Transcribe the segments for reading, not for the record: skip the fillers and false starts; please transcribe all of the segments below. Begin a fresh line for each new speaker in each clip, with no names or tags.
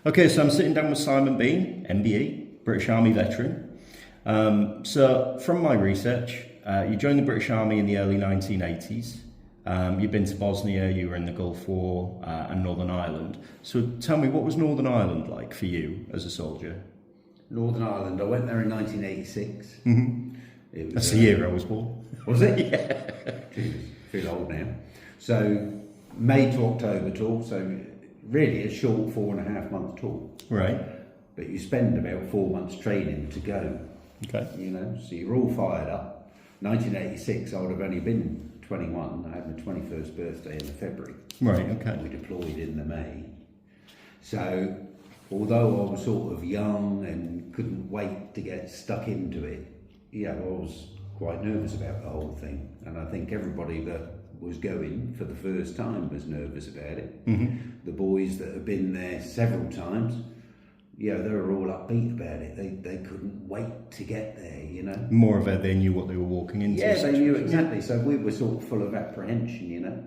Okay, so I'm sitting down with Simon Bean, MBE, British Army veteran. So from my research, you joined the British Army in the early 1980s. You've been to Bosnia, you were in the Gulf War and Northern Ireland. So tell me, what was Northern Ireland like for you as a soldier?
Northern Ireland, I went there in 1986.
Mm-hmm. That's the year I was born.
Was it?
Yeah.
Jeez, feel old now. So May to October tour, so really a short 4.5 month tour.
Right.
But you spend about 4 months training to go.
Okay.
You know, so you're all fired up. 1986, I would have only been 21. I had my 21st birthday in the February.
Right, okay.
We deployed in the May. So although I was sort of young and couldn't wait to get stuck into it, yeah, I was quite nervous about the whole thing. And I think everybody that was going for the first time was nervous about it.
Mm-hmm.
The boys that have been there several times, yeah, they were all upbeat about it. They couldn't wait to get there, you know.
More of it, they knew what they were walking into.
Yeah, they knew exactly. So we were sort of full of apprehension, you know.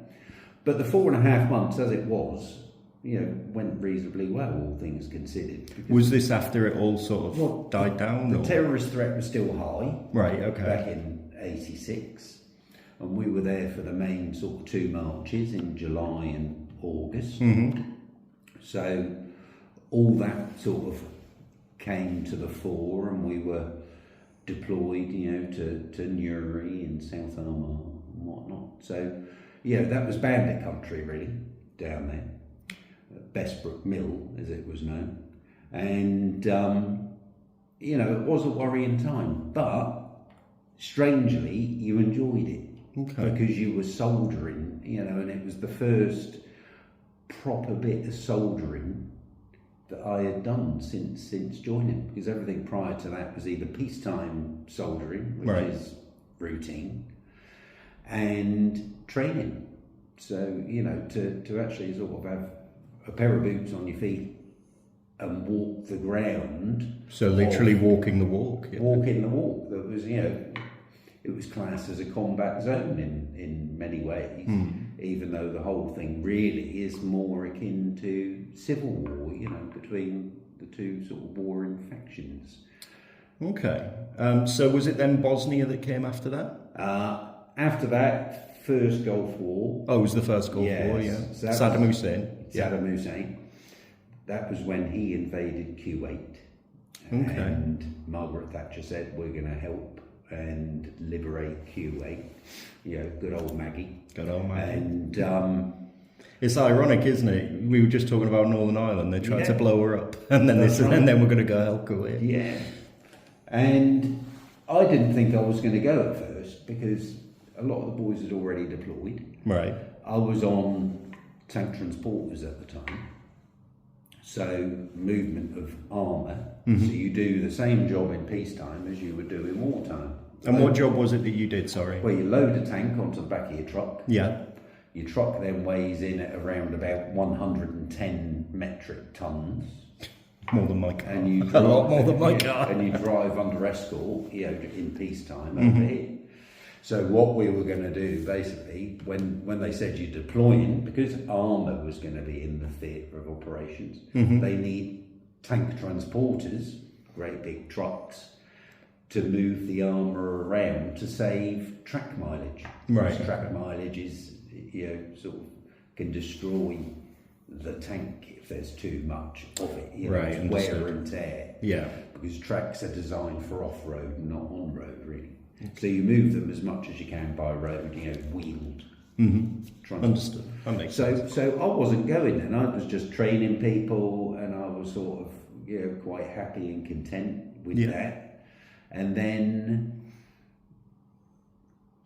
But the 4.5 months, as it was, you know, went reasonably well, all things considered.
Was this after it all sort of died down?
The terrorist threat was still high.
Right, okay.
Back in 86. And we were there for the main sort of 2 marches in July and August.
Mm-hmm.
So all that sort of came to the fore, and we were deployed, you know, to Newry and South Armagh and whatnot. So, yeah, that was bandit country, really, down there. Bestbrook Mill, as it was known. And, you know, it was a worrying time, but strangely, you enjoyed it.
Okay.
Because you were soldering, you know, and it was the first proper bit of soldering that I had done since joining, because everything prior to that was either peacetime soldering, which is routine, and training. So, you know, to actually sort of have a pair of boots on your feet and walk the ground.
So literally walking the walk. Yeah.
Walking the walk. That was, you know, it was classed as a combat zone in many ways, even though the whole thing really is more akin to civil war, you know, between the two sort of warring factions.
Okay. So was it then Bosnia that came after that?
After that, first Gulf War.
Oh, it was the first Gulf War, yeah.
So
Saddam Hussein.
Saddam Hussein. That was when he invaded Kuwait.
Okay.
And Margaret Thatcher said, we're going to help and liberate Kuwait. You know, good old Maggie.
Good old Maggie.
And
it's ironic, isn't it? We were just talking about Northern Ireland. They tried to blow her up, and then and then we're going to go help Kuwait.
Yeah. And I didn't think I was going to go at first, because a lot of the boys had already deployed.
Right.
I was on tank transporters at the time. So, movement of armour.
Mm-hmm.
So you do the same job in peacetime as you would do in wartime.
And what job was it that you did, sorry?
Well, you load a tank onto the back of your truck.
Yeah.
Your truck then weighs in at around about 110 metric tonnes.
More than my car.
And you
a lot more than my car.
And you drive under escort, you know, in peacetime over here. So what we were going to do, basically, when they said you're deploying, because armour was going to be in the theatre of operations, they need tank transporters, great big trucks, to move the armour around to save track mileage.
Right.
Because track mileage is, you know, sort of can destroy the tank if there's too much of it. You know, it's wear and tear.
Yeah.
Because tracks are designed for off-road, not on-road, really. So you move them as much as you can by road, you know, wheeled.
Understood. That makes sense.
So I wasn't going then. I was just training people, and I was sort of, you know, quite happy and content with that. And then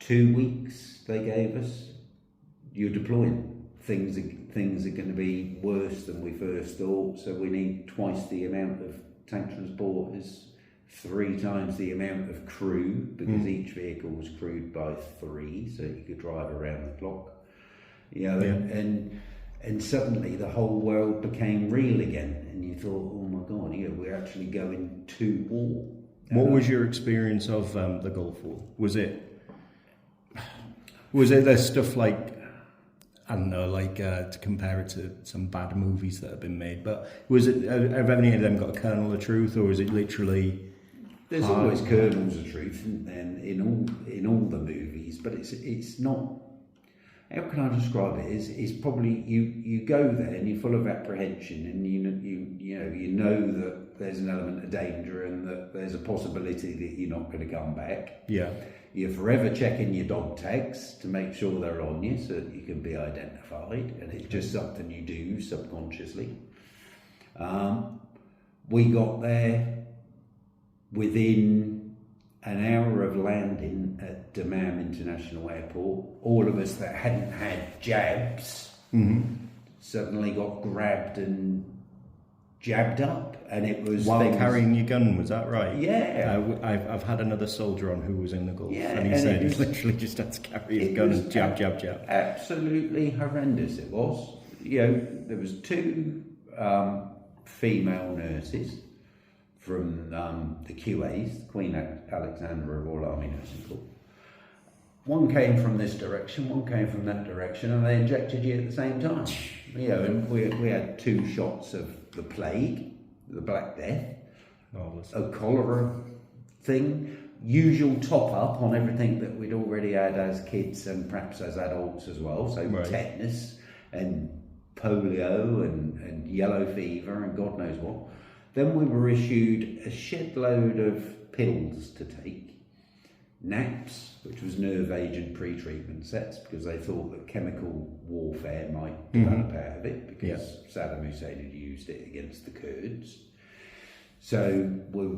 2 weeks they gave us, you're deploying. Things are going to be worse than we first thought, so we need twice the amount of tank transporters, 3 times the amount of crew, because each vehicle was crewed by 3, so you could drive around the clock. You know, and suddenly the whole world became real again, and you thought, oh my God, you know, we're actually going to war.
What was your experience of the Gulf War? Was it the stuff like I don't know, like to compare it to some bad movies that have been made. But was it? Have any of them got a kernel of truth, or is it literally?
There's always kernels of truth in all the movies, but it's not. How can I describe it? Is probably you go there and you're full of apprehension, and you know that there's an element of danger and that there's a possibility that you're not going to come back.
Yeah.
You're forever checking your dog tags to make sure they're on you so that you can be identified, and it's just something you do subconsciously. We got there within an hour of landing at Dammam International Airport. All of us that hadn't had jabs suddenly got grabbed and jabbed up, and it was
while carrying your gun. Was that right?
Yeah.
I've had another soldier on who was in the Gulf,
Yeah,
and he said he literally just had to carry his gun and jab.
Absolutely horrendous it was. There was two female nurses from the QAs, Queen Alexandra Royal Army Nursing Corps. One came from this direction, one came from that direction, and they injected you at the same time. And we had 2 shots of the plague, the Black Death, a cholera thing, usual top up on everything that we'd already had as kids and perhaps as adults as well. So tetanus and polio and yellow fever and God knows what. Then we were issued a shed load of pills to take, naps, which was nerve agent pre-treatment sets, because they thought that chemical warfare might develop out of it, because Saddam Hussein had used it against the Kurds. So we're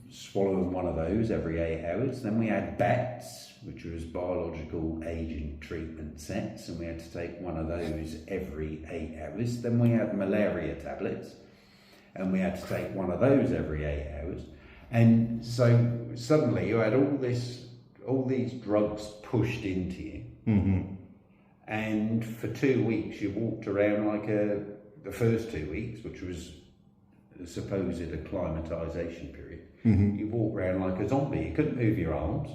swallowing one of those every 8 hours. Then we had BATs, which was biological agent treatment sets, and we had to take one of those every 8 hours. Then we had malaria tablets, and we had to take one of those every 8 hours. And so suddenly you had all these drugs pushed into you. And for 2 weeks you walked around like the first 2 weeks, which was the supposed acclimatisation period, you walked around like a zombie. You couldn't move your arms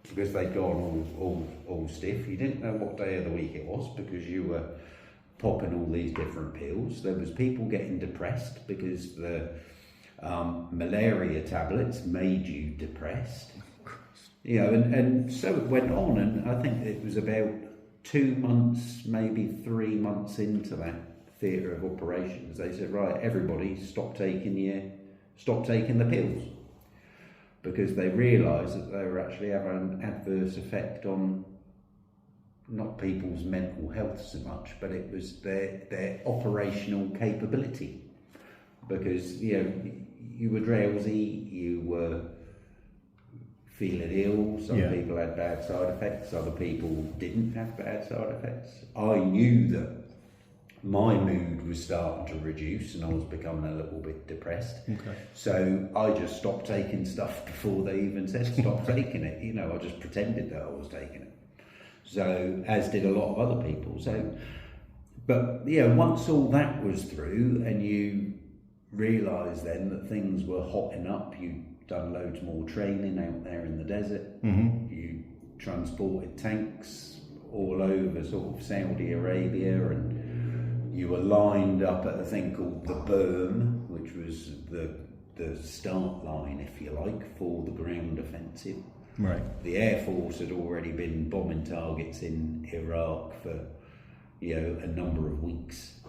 because they'd gone all stiff. You didn't know what day of the week it was because you were popping all these different pills. There was people getting depressed because the malaria tablets made you depressed. And so it went on, and I think it was about 2 months, maybe 3 months into that theatre of operations, they said, right, everybody stop taking the pills, because they realised that they were actually having an adverse effect on not people's mental health so much, but it was their operational capability, because you were drowsy, you were feeling ill, some people had bad side effects, other people didn't have bad side effects. I knew that my mood was starting to reduce and I was becoming a little bit depressed. So I just stopped taking stuff before they even said stop taking it. I just pretended that I was taking it. So, as did a lot of other people. But once all that was through and you realised then that things were hotting up, you'd done loads more training out there in the desert, you transported tanks all over sort of Saudi Arabia, and you were lined up at a thing called the berm, which was the start line, if you like, for the ground offensive.
Right.
The Air Force had already been bombing targets in Iraq for a number of weeks,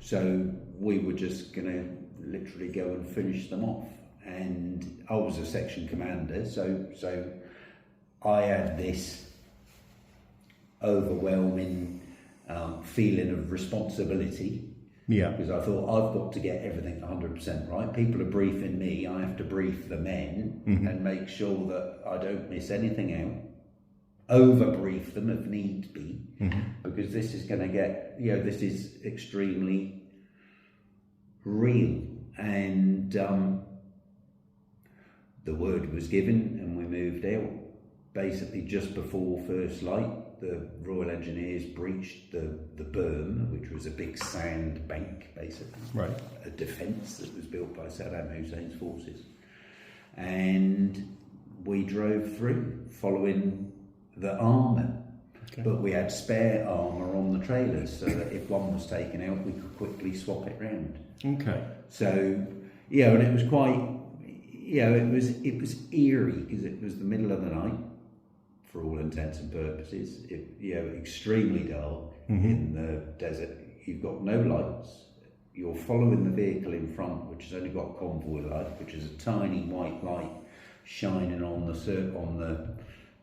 so we were just going to literally go and finish them off. And I was a section commander, so I had this overwhelming feeling of responsibility. Because I thought, I've got to get everything 100% right. People are briefing me, I have to brief the men and make sure that I don't miss anything out. Over-brief them if need be, because this is going to get, this is extremely real. And the word was given and we moved out. Basically just before first light, the Royal Engineers breached the berm, which was a big sand bank, basically.
Right.
A defence that was built by Saddam Hussein's forces. And we drove through, following the armour.
Okay.
But we had spare armour on the trailers so that if one was taken out, we could quickly swap it round.
Okay.
So, you know, and it was quite, you know, it was eerie because it was the middle of the night, for all intents and purposes. You know, extremely dark in the desert. You've got no lights. You're following the vehicle in front, which has only got convoy light, which is a tiny white light shining on the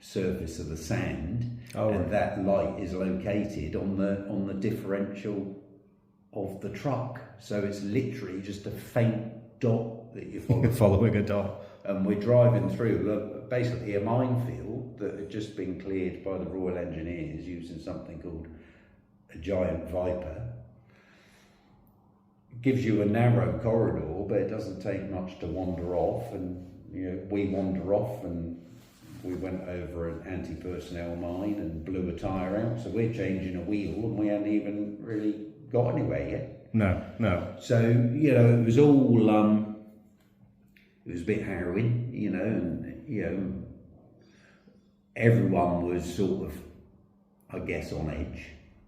surface of the sand, and that light is located on the differential of the truck. So it's literally just a faint dot that you're following.
Following a dot.
And we're driving through basically a minefield that had just been cleared by the Royal Engineers using something called a giant Viper. It gives you a narrow corridor, but it doesn't take much to wander off. And you know, we wander off, and we went over an anti-personnel mine and blew a tyre out. So we're changing a wheel, and we hadn't even really got anywhere yet.
No.
So you know, it was all. It was a bit harrowing, you know, and you know, everyone was sort of, I guess, on edge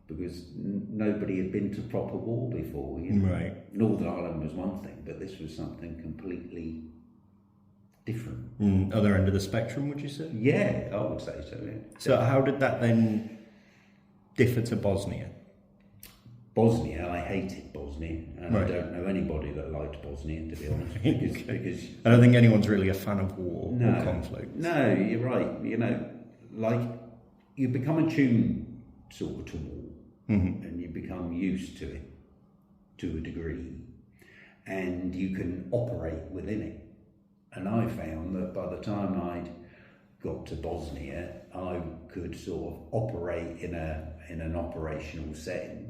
because nobody had been to proper war before. You know?
Right.
Northern Ireland was one thing, but this was something completely different.
Other end of the spectrum, would you say?
Yeah, I would say so. Yeah.
So how did that then differ to Bosnia?
Bosnia, I hated Bosnia, and
Right.
I don't know anybody that liked Bosnia, to be honest, because
I don't think anyone's really a fan of war
no,
or conflict.
No, you're right. You know, like you become attuned sort of to war, and you become used to it to a degree, and you can operate within it. And I found that by the time I'd got to Bosnia, I could sort of operate in an operational setting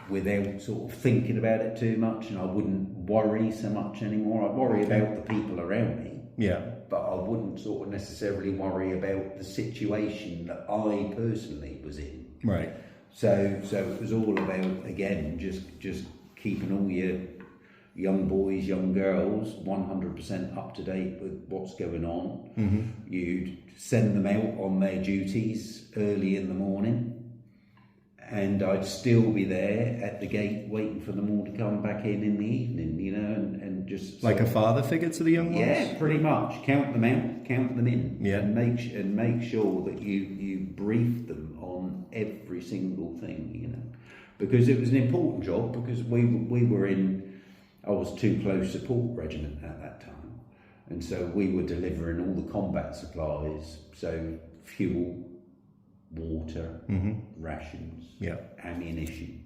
without sort of thinking about it too much, and I wouldn't worry so much anymore. I'd worry about the people around me,
Yeah.
but I wouldn't sort of necessarily worry about the situation that I personally was in.
Right.
So it was all about, again, just keeping all your young boys, young girls 100% up to date with what's going on. You'd send them out on their duties early in the morning, and I'd still be there at the gate waiting for them all to come back in the evening, you know, and just...
Like a father figure to the young ones?
Yeah, pretty much. Count them out, count them in,
Yeah.
and make sure that you brief them on every single thing, you know, because it was an important job, because we were in, I was 2 Close Support Regiment at that time, and so we were delivering all the combat supplies, so fuel, water, rations, ammunition,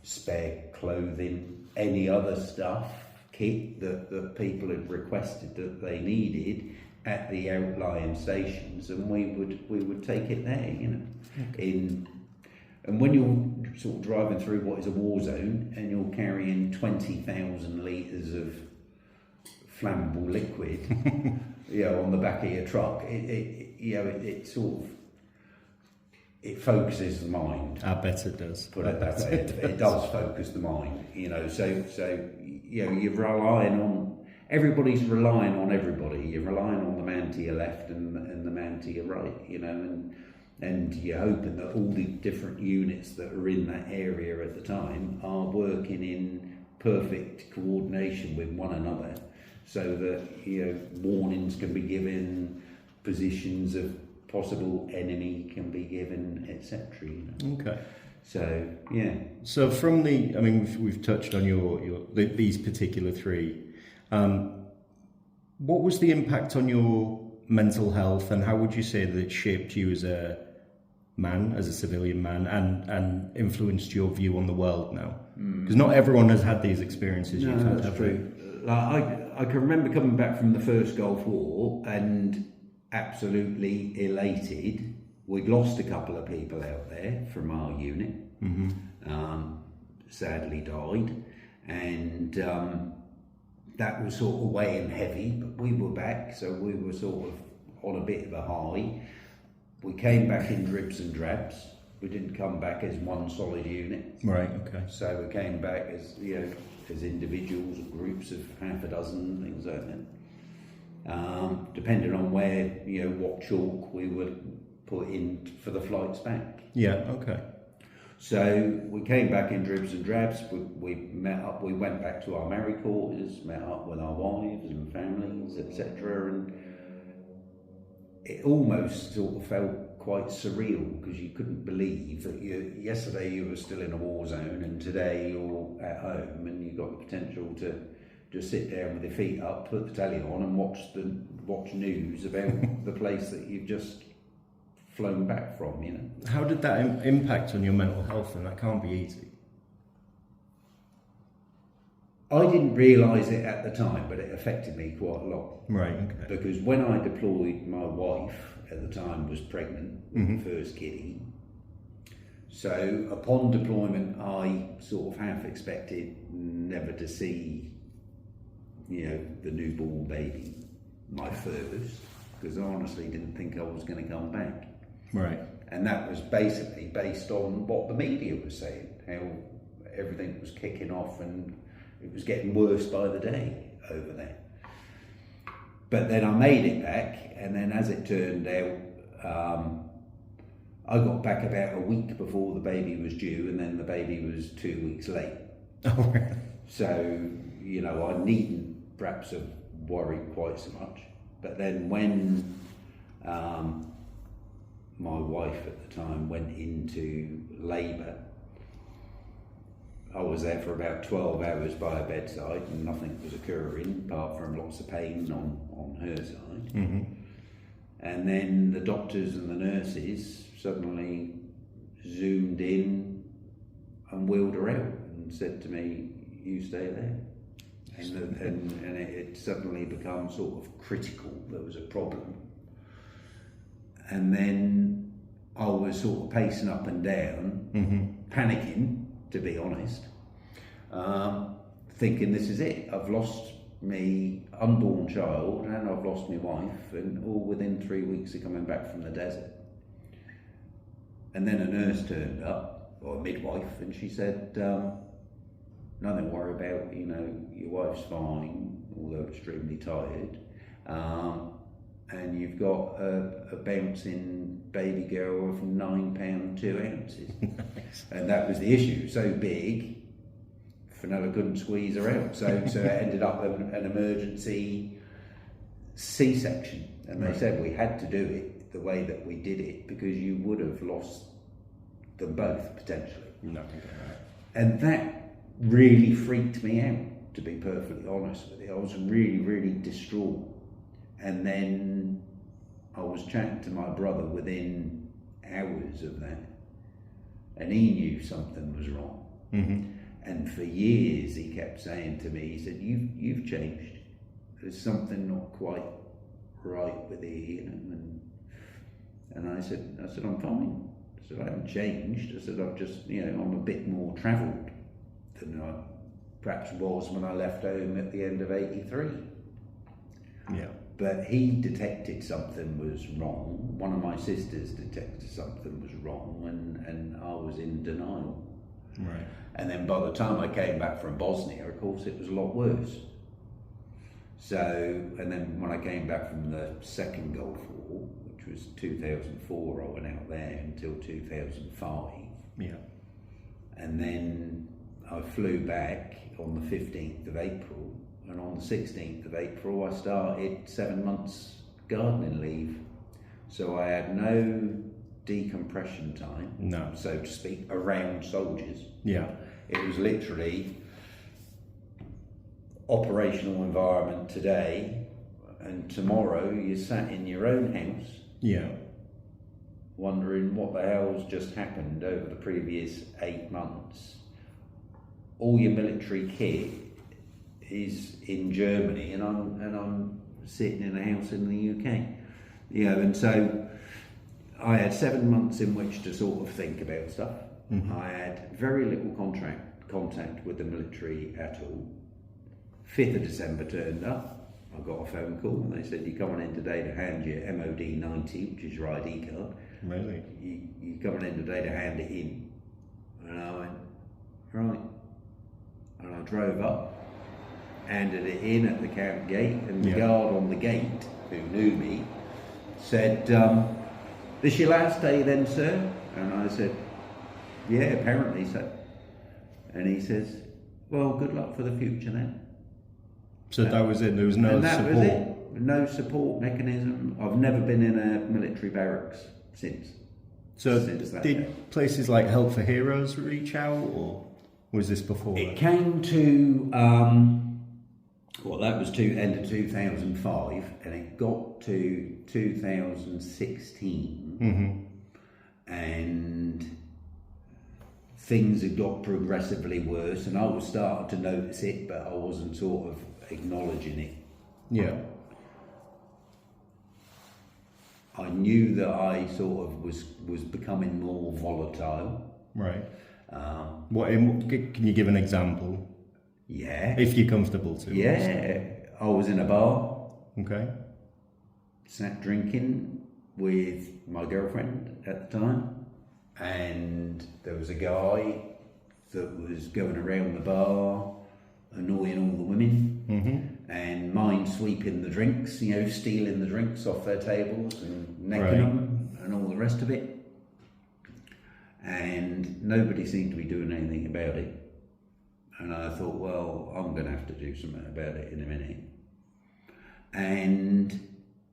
spare clothing, any other stuff, kit that people had requested that they needed at the outlying stations, and we would take it there, you know. And when you're sort of driving through what is a war zone and you're carrying 20,000 litres of flammable liquid, you know, on the back of your truck, it sort of, it focuses the mind.
I bet it does.
Put it that way. It does focus the mind, you know. So you know, you're relying on, everybody's relying on everybody. You're relying on the man to your left and the man to your right, you know, and you're hoping that all the different units that are in that area at the time are working in perfect coordination with one another, so that, you know, warnings can be given, positions of possible enemy can be given, etc. You know? Okay. So yeah.
So from the, I mean, we've touched on these particular 3. What was the impact on your mental health, and how would you say that it shaped you as a man, as a civilian man, and influenced your view on the world now? Because not everyone has had these experiences you've had.
That's true. Like, I can remember coming back from the first Gulf War and absolutely elated. We'd lost a couple of people out there from our unit, sadly died, and that was sort of weighing heavy, but we were back, so we were sort of on a bit of a high. We came back in dribs and drabs. We didn't come back as one solid unit.
Right, okay.
So we came back as, you know, as individuals or groups of half a dozen, things like that. Depending on where, you know, what chalk we were put in for the flights back.
Yeah, okay.
So we came back in dribs and drabs. We met up. We went back to our married quarters, met up with our wives and families, etc. And it almost sort of felt quite surreal because you couldn't believe that yesterday you were still in a war zone and today you're at home and you've got the potential to just sit down with your feet up, put the telly on, and watch news about the place that you've just flown back from, you know.
How did that impact on your mental health? And that can't be easy.
I didn't realise it at the time, but it affected me quite a lot.
Right, okay.
Because when I deployed, my wife at the time was pregnant with the first kiddie. So upon deployment, I sort of half expected never to see, you know, the newborn baby, my first, because I honestly didn't think I was going to come back.
Right.
And that was basically based on what the media was saying, how everything was kicking off and it was getting worse by the day over there. But then I made it back, and then as it turned out, I got back about a week before the baby was due, and then the baby was 2 weeks late.
Oh, really?
So, you know, I needn't perhaps have worried quite so much. But then when my wife at the time went into labour, I was there for about 12 hours by her bedside and nothing was occurring apart from lots of pain on her side.
Mm-hmm.
And then the doctors and the nurses suddenly zoomed in and wheeled her out and said to me, "You stay there." And it suddenly became sort of critical. There was a problem. And then I was sort of pacing up and down, panicking, to be honest, thinking this is it. I've lost my unborn child and I've lost my wife, and all within 3 weeks of coming back from the desert. And then a nurse turned up, or a midwife, and she said, nothing to worry about, you know, your wife's fine, although extremely tired, and you've got a bouncing baby girl of 9 pounds 2 ounces.
Nice.
And that was the issue, so big, Fenella couldn't squeeze her out, so it ended up an emergency C-section. And they said we had to do it the way that we did it because you would have lost them both potentially.
No.
And that really freaked me out, to be perfectly honest with you. I was really, really distraught. And then I was chatting to my brother within hours of that, and he knew something was wrong.
Mm-hmm.
And for years he kept saying to me, he said, you've changed. There's something not quite right with Ian. And I said, I'm fine. I said, I haven't changed. I said, I've just, you know, I'm a bit more travelled than I perhaps was when I left home at the end of 83.
Yeah.
But he detected something was wrong. One of my sisters detected something was wrong, and I was in denial.
Right.
And then by the time I came back from Bosnia, of course, it was a lot worse. So, and then when I came back from the second Gulf War, which was 2004, I went out there until 2005.
Yeah.
And then I flew back on the 15th of April. And on the 16th of April, I started 7 months gardening leave. So I had no decompression time,
No.
so to speak, around soldiers.
Yeah.
It was literally operational environment today, and tomorrow you're sat in your own house.
Yeah.
Wondering what the hell's just happened over the previous 8 months. All your military kit is in Germany, and I'm sitting in a house in the UK. You know, and so I had 7 months in which to sort of think about stuff.
Mm-hmm.
I had very little contact with the military at all. 5th of December turned up. I got a phone call and they said, "You're coming in today to hand your MOD 90, which is your ID card.
Really?
You're coming in today to hand it in." And I went, right. And I drove up, handed it in at the camp gate, and the guard on the gate, who knew me, said, "This your last day then, sir?" And I said, "Yeah, apparently so." And he says, "Well, good luck for the future then."
So that was it. There was no
and that
support.
was it. No support mechanism. I've never been in a military barracks since.
So
since that
did
day.
places like Help for Heroes reach out, or was this before?
It
that?
came to that was end of 2005, and it got to 2016, and things had got progressively worse, and I was starting to notice it, but I wasn't sort of acknowledging it.
Yeah.
I knew that I sort of was becoming more volatile.
Right. Can you give an example?
Yeah.
If you're comfortable to.
Yeah. I was in a bar.
Okay.
Sat drinking with my girlfriend at the time, and there was a guy that was going around the bar annoying all the women, and mind sweeping the drinks, stealing the drinks off their tables and necking them and all the rest of it. And nobody seemed to be doing anything about it. And I thought, well, I'm going to have to do something about it in a minute. And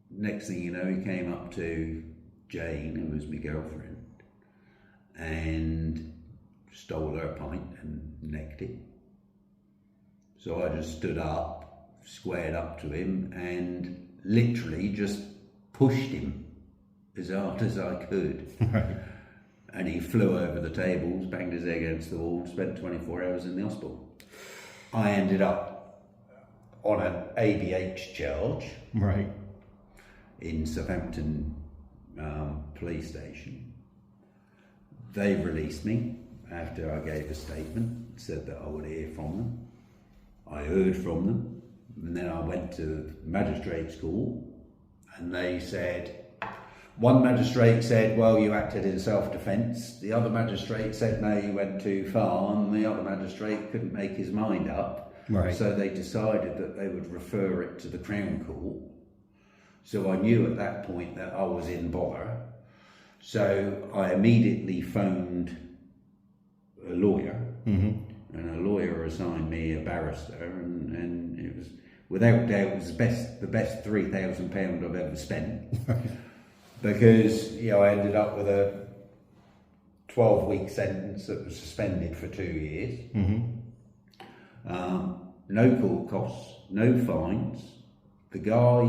next thing you know, he came up to Jane, who was my girlfriend, and stole her pint and necked it. So I just stood up, squared up to him, and literally just pushed him as hard as I could. And he flew over the tables, banged his head against the wall, spent 24 hours in the hospital. I ended up on an ABH charge in Southampton police station. They released me after I gave a statement, said that I would hear from them. I heard from them, and then I went to magistrate's court, and they said, one magistrate said, well, you acted in self-defence. The other magistrate said, no, you went too far, and the other magistrate couldn't make his mind up. So they decided that they would refer it to the Crown Court. So I knew at that point that I was in bother. So I immediately phoned a lawyer, and a lawyer assigned me a barrister, and it was, without doubt, it was the best £3,000 I've ever spent. Because I ended up with a 12-week sentence that was suspended for 2 years. No court costs, no fines. The guy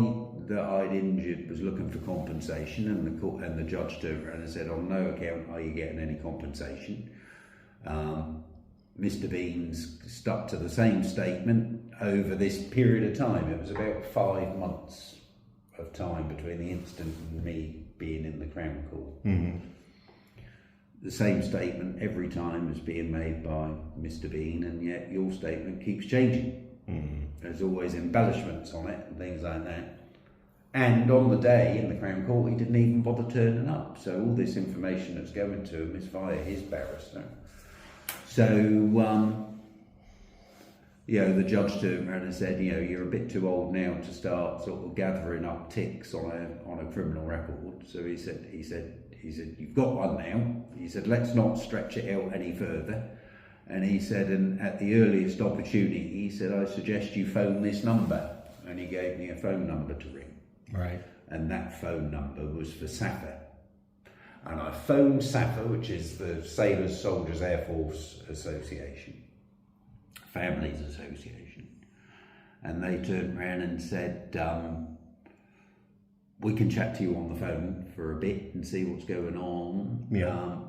that I'd injured was looking for compensation, and the judge turned around and said, on no account are you getting any compensation. Mr. Beans stuck to the same statement over this period of time. It was about 5 months of time between the incident and me being in the Crown Court. The same statement every time is being made by Mr. Bean, and yet your statement keeps changing. There's always embellishments on it and things like that. And on the day in the Crown Court, he didn't even bother turning up. So all this information that's going to him is via his barrister. So, the judge turned around and said, you're a bit too old now to start sort of gathering up ticks on a criminal record. So he said, you've got one now. He said, let's not stretch it out any further. And he said, and at the earliest opportunity, he said, I suggest you phone this number. And he gave me a phone number to ring. And that phone number was for SAFA. And I phoned SAFA, which is the Sailors, Soldiers, Air Force Association, Families Association. And they turned around and said, we can chat to you on the phone for a bit and see what's going on,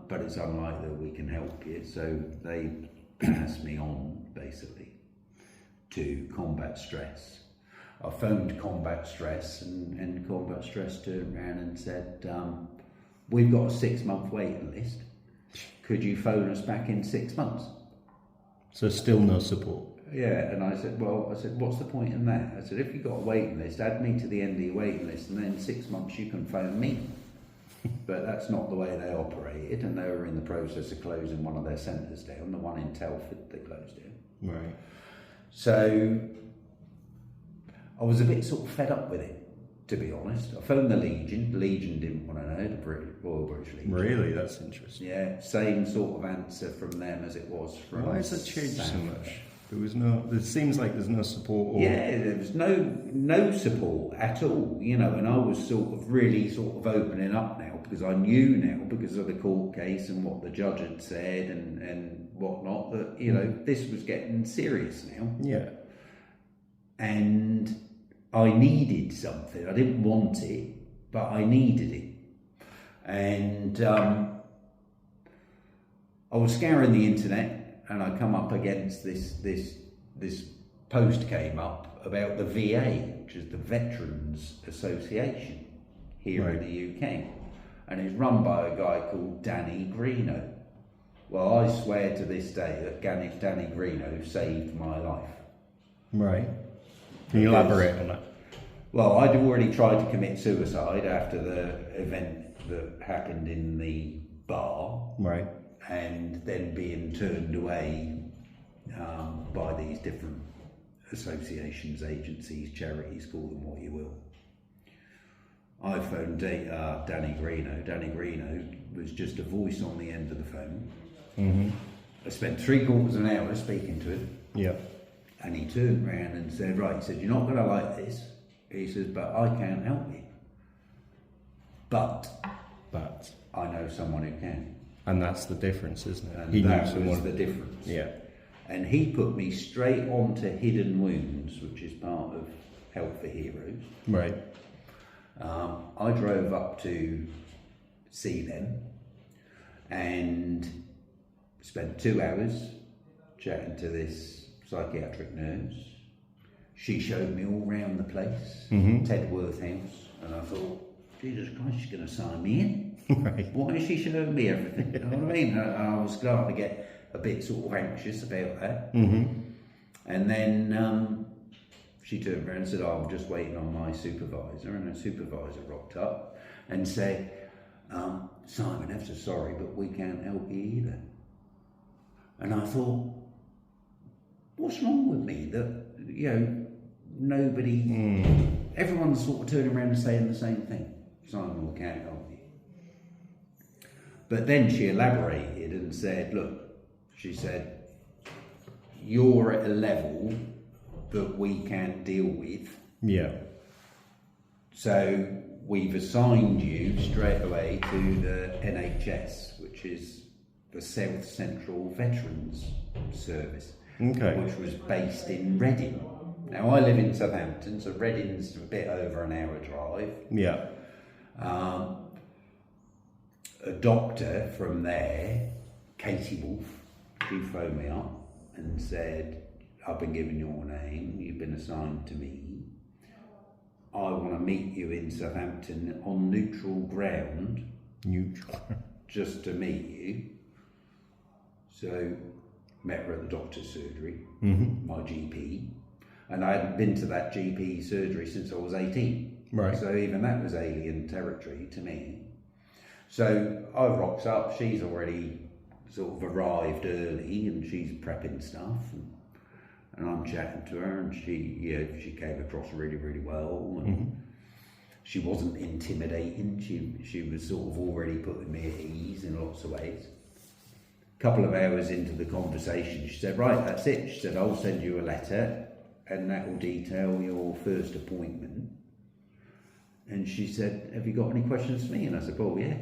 but it's unlikely that we can help you. So they passed me on, basically, to Combat Stress. I phoned Combat Stress, and Combat Stress turned around and said, we've got a 6-month waiting list. Could you phone us back in 6 months?
So still no support?
Yeah, and I said, what's the point in that? I said, if you've got a waiting list, add me to the end of your waiting list, and then in 6 months you can phone me. But that's not the way they operated, and they were in the process of closing one of their centres down, the one in Telford they closed down.
Right.
So I was a bit sort of fed up with it. to be honest. I phoned the Legion. The Legion didn't want to know, the Royal British Legion.
Really? That's interesting.
Yeah, same sort of answer from them as it was from...
Why has it changed so much? There seems like there's no support.
Yeah, there was no support at all, you know, and I was sort of really sort of opening up now because I knew now, because of the court case and what the judge had said and whatnot, that, you know, this was getting serious now.
Yeah.
And I needed something. I didn't want it, but I needed it. And I was scouring the internet, and I come up against this post came up about the VA, which is the Veterans Association here in the UK, and it's run by a guy called Danny Greeno. Well, I swear to this day that Danny Greeno saved my life.
Right. Can you elaborate on that?
Well, I'd already tried to commit suicide after the event that happened in the bar.
Right.
And then being turned away by these different associations, agencies, charities, call them what you will. I phoned Danny Greeno. Danny Greeno was just a voice on the end of the phone. Mm-hmm. I spent 3/4 of an hour speaking to him.
Yeah.
And he turned around and said, right, he said, you're not going to like this. He says, but I can't help you. But I know someone who can.
And that's the difference, isn't it?
And
He
that
knew someone.
was the difference.
Yeah.
And he put me straight onto Hidden Wounds, which is part of Help for Heroes.
Right.
I drove up to see them and spent 2 hours chatting to this psychiatric nurse. She showed me all round the place, Tedworth House, and I thought, Jesus Christ, she's going to sign me in.
Right.
Why is she showing me everything? You know what I mean? I was starting to get a bit sort of anxious about that. Mm-hmm. And then she turned around and said, oh, I'm just waiting on my supervisor. And her supervisor rocked up and said, Simon, I'm so sorry, but we can't help you either. And I thought, what's wrong with me that, you know, nobody, everyone's sort of turning around and saying the same thing. Simon, we can't help you. But then she elaborated and said, look, she said, you're at a level that we can't deal with.
Yeah.
So we've assigned you straight away to the NHS, which is the South Central Veterans Service, which was based in Reading. Now I live in Southampton, so Reading's a bit over an hour drive.
Yeah.
A doctor from there, Katie Wolf, she phoned me up and said, I've been given your name, you've been assigned to me. I want to meet you in Southampton on neutral ground. Just to meet you. So, met her at the doctor's surgery, my GP. And I hadn't been to that GP surgery since I was 18.
Right.
So even that was alien territory to me. So I rocks up, she's already sort of arrived early and she's prepping stuff. And I'm chatting to her and she came across really, really well. And she wasn't intimidating. She was sort of already putting me at ease in lots of ways. A couple of hours into the conversation, she said, right, that's it. She said, I'll send you a letter and that will detail your first appointment. And she said, have you got any questions for me? And I said, well, yeah.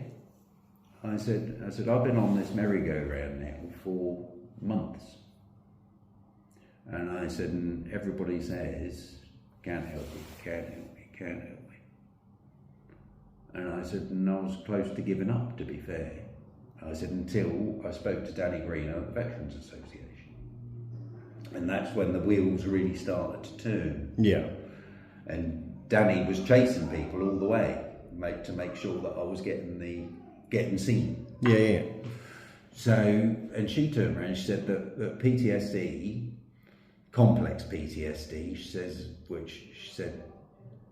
I said, I've been on this merry-go-round now for months. And I said, and everybody says, can't help me, can't help me, can't help me. And I said, and I was close to giving up, to be fair. I said, until I spoke to Danny Greeno at the Veterans Association. And that's when the wheels really started to turn. Yeah. And Danny was chasing people all the way, to make sure that I was getting seen. Yeah. So, and she turned around and she said that PTSD, complex PTSD, which she said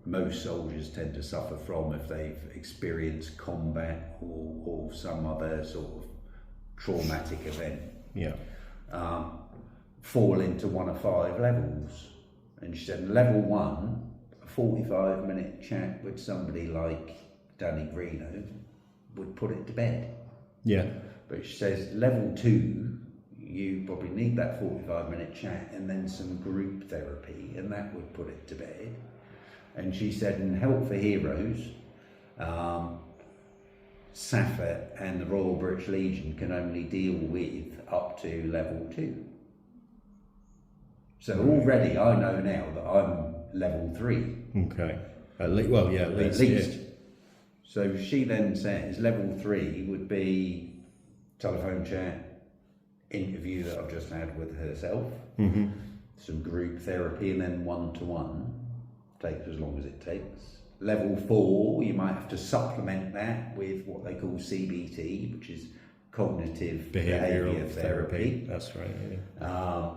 most soldiers tend to suffer from if they've experienced combat or some other sort of traumatic event. Yeah. Fall into one of 5 levels. And she said level 1 45-minute chat with somebody like Danny Greeno would put it to bed.
Yeah.
But she says level 2, you probably need that 45-minute chat and then some group therapy, and that would put it to bed. And she said in Help for Heroes, SAFA and the Royal British Legion can only deal with up to level 2. So already I know now that I'm level 3.
Okay. At least.
Yeah. So she then says level 3 would be telephone chat, interview that I've just had with herself, some group therapy, and then one-to-one. Takes as long as it takes. Level 4, you might have to supplement that with what they call CBT, which is cognitive behaviour therapy.
That's right. Yeah.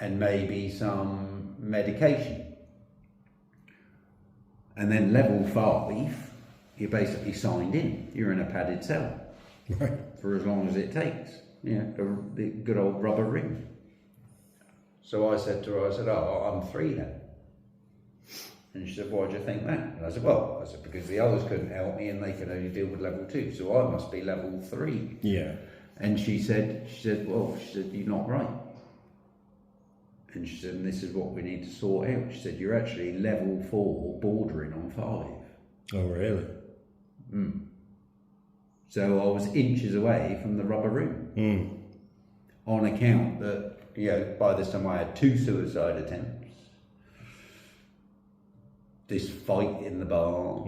And maybe some medication. And then level 5, you're basically signed in. You're in a padded cell for as long as it takes. Yeah, the good old rubber ring. So I said to her, oh, I'm 3 then. And she said, why do you think that? And I said, because the others couldn't help me and they can only deal with level 2, so I must be level 3.
Yeah.
And she said, you're not right. And she said, and this is what we need to sort out. She said, you're actually level 4, bordering on 5.
Oh, really?
So I was inches away from the rubber room. On account that, by this time I had 2 suicide attempts. This fight in the bar.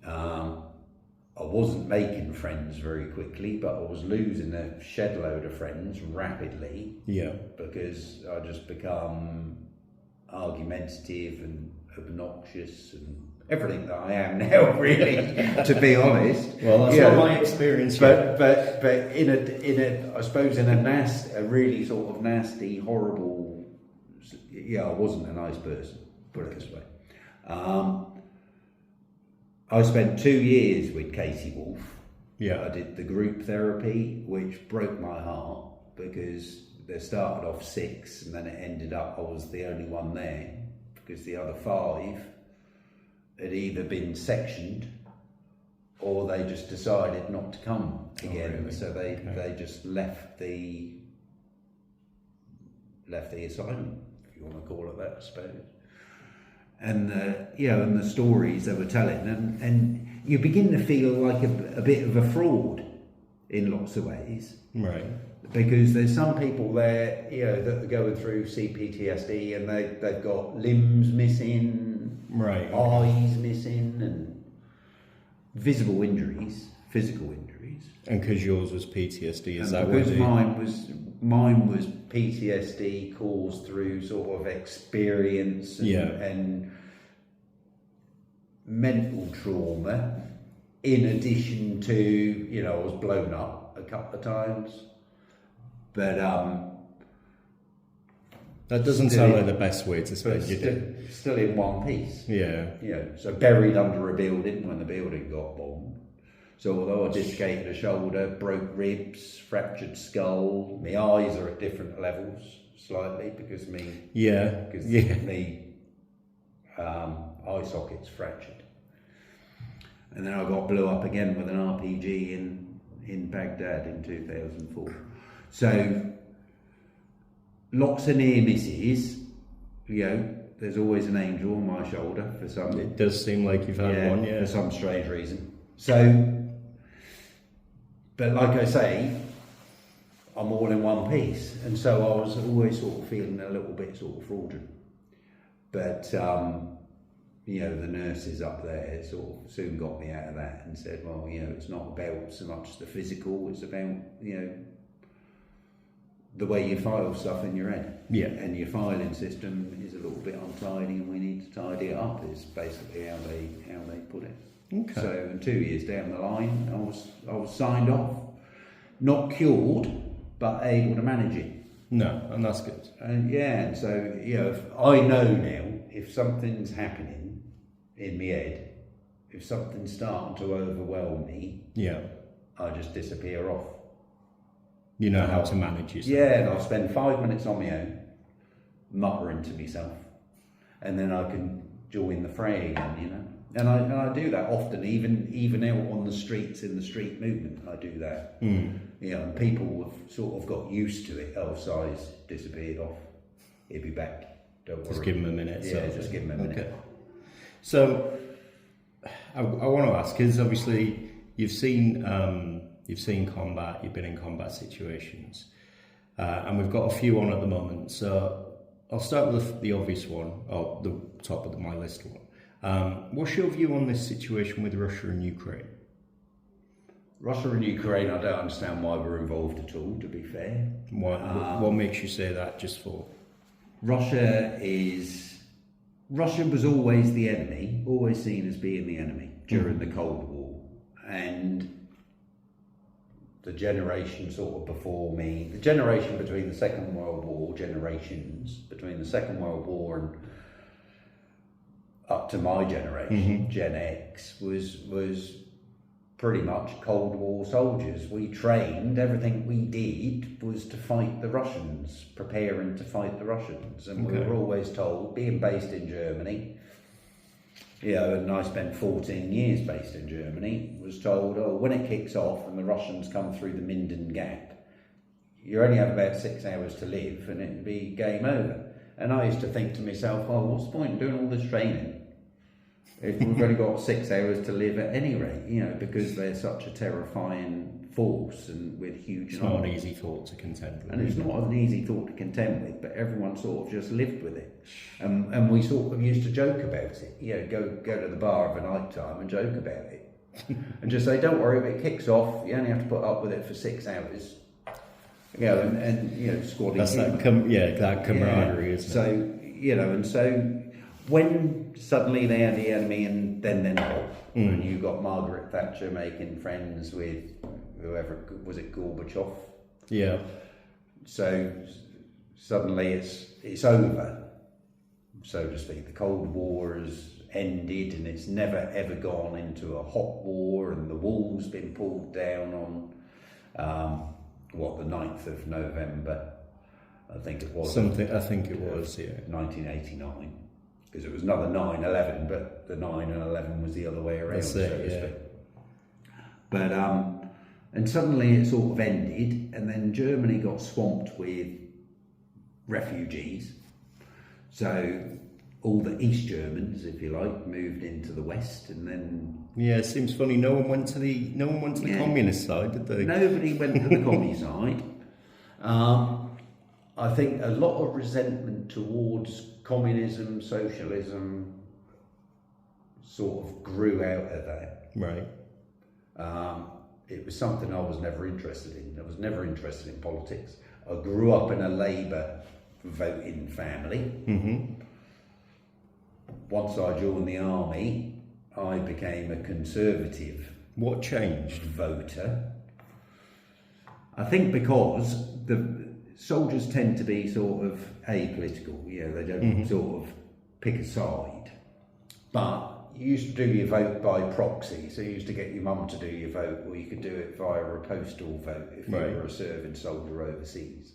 I wasn't making friends very quickly, but I was losing a shed load of friends rapidly. Yeah. Because I just become argumentative and obnoxious and everything that I am now, really, to be honest.
Well, that's not my experience.
But in a really sort of nasty, horrible. Yeah, I wasn't a nice person. Put it this way. I spent 2 years with Casey Wolf. Yeah. I did the group therapy, which broke my heart because they started off 6 and then it ended up I was the only one there because the other 5 had either been sectioned or they just decided not to come again. Oh, really? So they just left the assignment, if you want to call it that, I suppose. And and the stories they were telling, and you begin to feel like a bit of a fraud in lots of ways, right? Because there's some people there, that are going through CPTSD, and they've got limbs missing, right, eyes missing, and visible injuries, physical injuries.
And because yours was PTSD, is that
because mine was PTSD caused through sort of experience and mental trauma, in addition to, I was blown up a couple of times, but
that doesn't sound like the best way to spend your day.
Still in one piece. Yeah. So buried under a building when the building got bombed. So although I dislocated a shoulder, broke ribs, fractured skull, my eyes are at different levels slightly because my eye socket's fractured. And then I got blew up again with an RPG in Baghdad in 2004. So lots of near misses, there's always an angel on my shoulder for some.
It does seem like you've had one,
for some strange reason. So, but like I say, I'm all in one piece, and so I was always sort of feeling a little bit sort of fraudulent. But the nurses up there sort of soon got me out of that and said, well, it's not about so much the physical, it's about the way you file stuff in your head. Yeah. And your filing system is a little bit untidy, and we need to tidy it up. Is basically how they put it. Okay. So 2 years down the line, I was signed off, not cured, but able to manage it.
No, and that's good.
And so if I know now if something's happening in my head, if something's starting to overwhelm me, I just disappear off.
You know how to manage yourself.
Yeah, and I'll spend 5 minutes on my own, muttering to myself. and then I can join the fray again, you know. And I do that often, even out on the streets in the street movement. I do that, you know. And people have sort of got used to it. Oh, Si's disappeared off. He'll be back. Don't worry.
Just give him a minute.
Yeah, just give him a minute.
Okay. So I want to ask, because obviously you've seen combat, you've been in combat situations, and we've got a few on at the moment. So I'll start with the obvious one, or the top of my list one. What's your view on this situation with Russia and Ukraine?
Russia and Ukraine, I don't understand why we're involved at all, to be fair.
What makes you say that, just for?
Russia was always the enemy, always seen as being the enemy during the Cold War. And the generation sort of before me, the generation between the Second World War, between the Second World War and up to my generation, Gen X, was pretty much Cold War soldiers. We trained, everything we did was to fight the Russians, preparing to fight the Russians. And we were always told, being based in Germany, you know, and I spent 14 years based in Germany, was told, oh, when it kicks off and the Russians come through the Minden Gap, you only have about 6 hours to live and it'd be game over. And I used to think to myself, oh, what's the point in doing all this training if we've only got 6 hours to live at any rate, you know, because they're such a terrifying force and with huge...
It's not an easy thought to contend with.
And it's not an easy thought to contend with, but everyone sort of just lived with it. And we sort of used to joke about it, you know, go to the bar of a night time and joke about it. And just say, don't worry, if it kicks off, you only have to put up with it for 6 hours. You know, and you know, squad.
That's that camaraderie, isn't it?
So, you know, and so when suddenly they had the enemy and then they're not, and you got Margaret Thatcher making friends with whoever, was it Gorbachev?
Yeah.
So suddenly it's over, so to speak. The Cold War has ended and it's never ever gone into a hot war, and the wall's been pulled down on the 9th of November, I think it was.
I think it was, yeah.
1989, because it was another 9/11, but the 9 and 11 was the other way around,
That's it, yeah.
But and suddenly it sort of ended, and then Germany got swamped with refugees. So all the East Germans, if you like, moved into the West, and then...
Yeah, it seems funny. No one went to the communist side, did they?
Nobody went to the commie side. I think a lot of resentment towards communism, socialism, sort of grew out of that.
Right.
It was something I was never interested in. I was never interested in politics. I grew up in a Labour voting family. Once I joined the army, I became a Conservative.
What changed?
Voter. I think because the soldiers tend to be sort of apolitical, you know, they don't sort of pick a side. But you used to do your vote by proxy, so you used to get your mum to do your vote, or you could do it via a postal vote if you were a serving soldier overseas.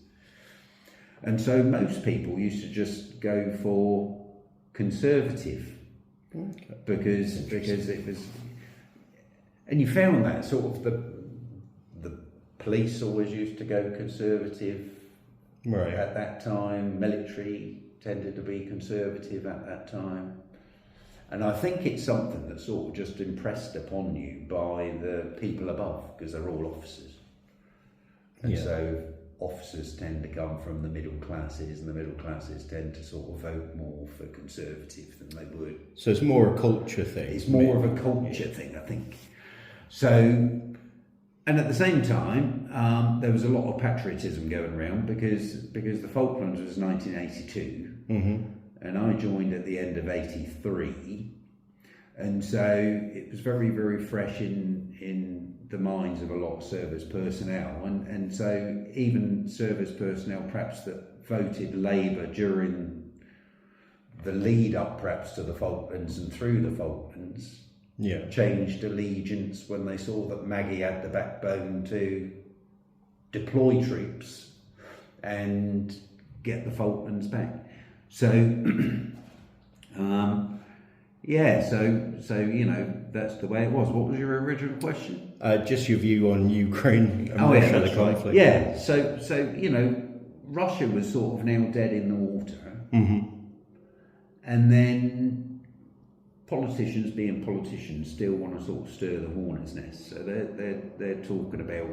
And so most people used to just go for Conservative, because it was, and you found that sort of the police always used to go Conservative at that time. Military tended to be Conservative at that time, and I think it's something that's sort of just impressed upon you by the people above, because they're all officers, and so officers tend to come from the middle classes, and the middle classes tend to sort of vote more for Conservative than they would.
So it's more a culture thing.
It's more of a culture thing, I think. So, and at the same time, there was a lot of patriotism going around because the Falklands was 1982, and I joined at the end of 83, and so it was very, very fresh in the minds of a lot of service personnel, and so even service personnel perhaps that voted Labour during the lead up perhaps to the Falklands and through the Falklands changed allegiance when they saw that Maggie had the backbone to deploy troops and get the Falklands back. So Yeah, so you know, that's the way it was. What was your original question?
Just your view on Ukraine and Russia, the conflict.
Right. Yeah, so you know, Russia was sort of now dead in the water, and then politicians, being politicians, still want to sort of stir the hornet's nest. So they're talking about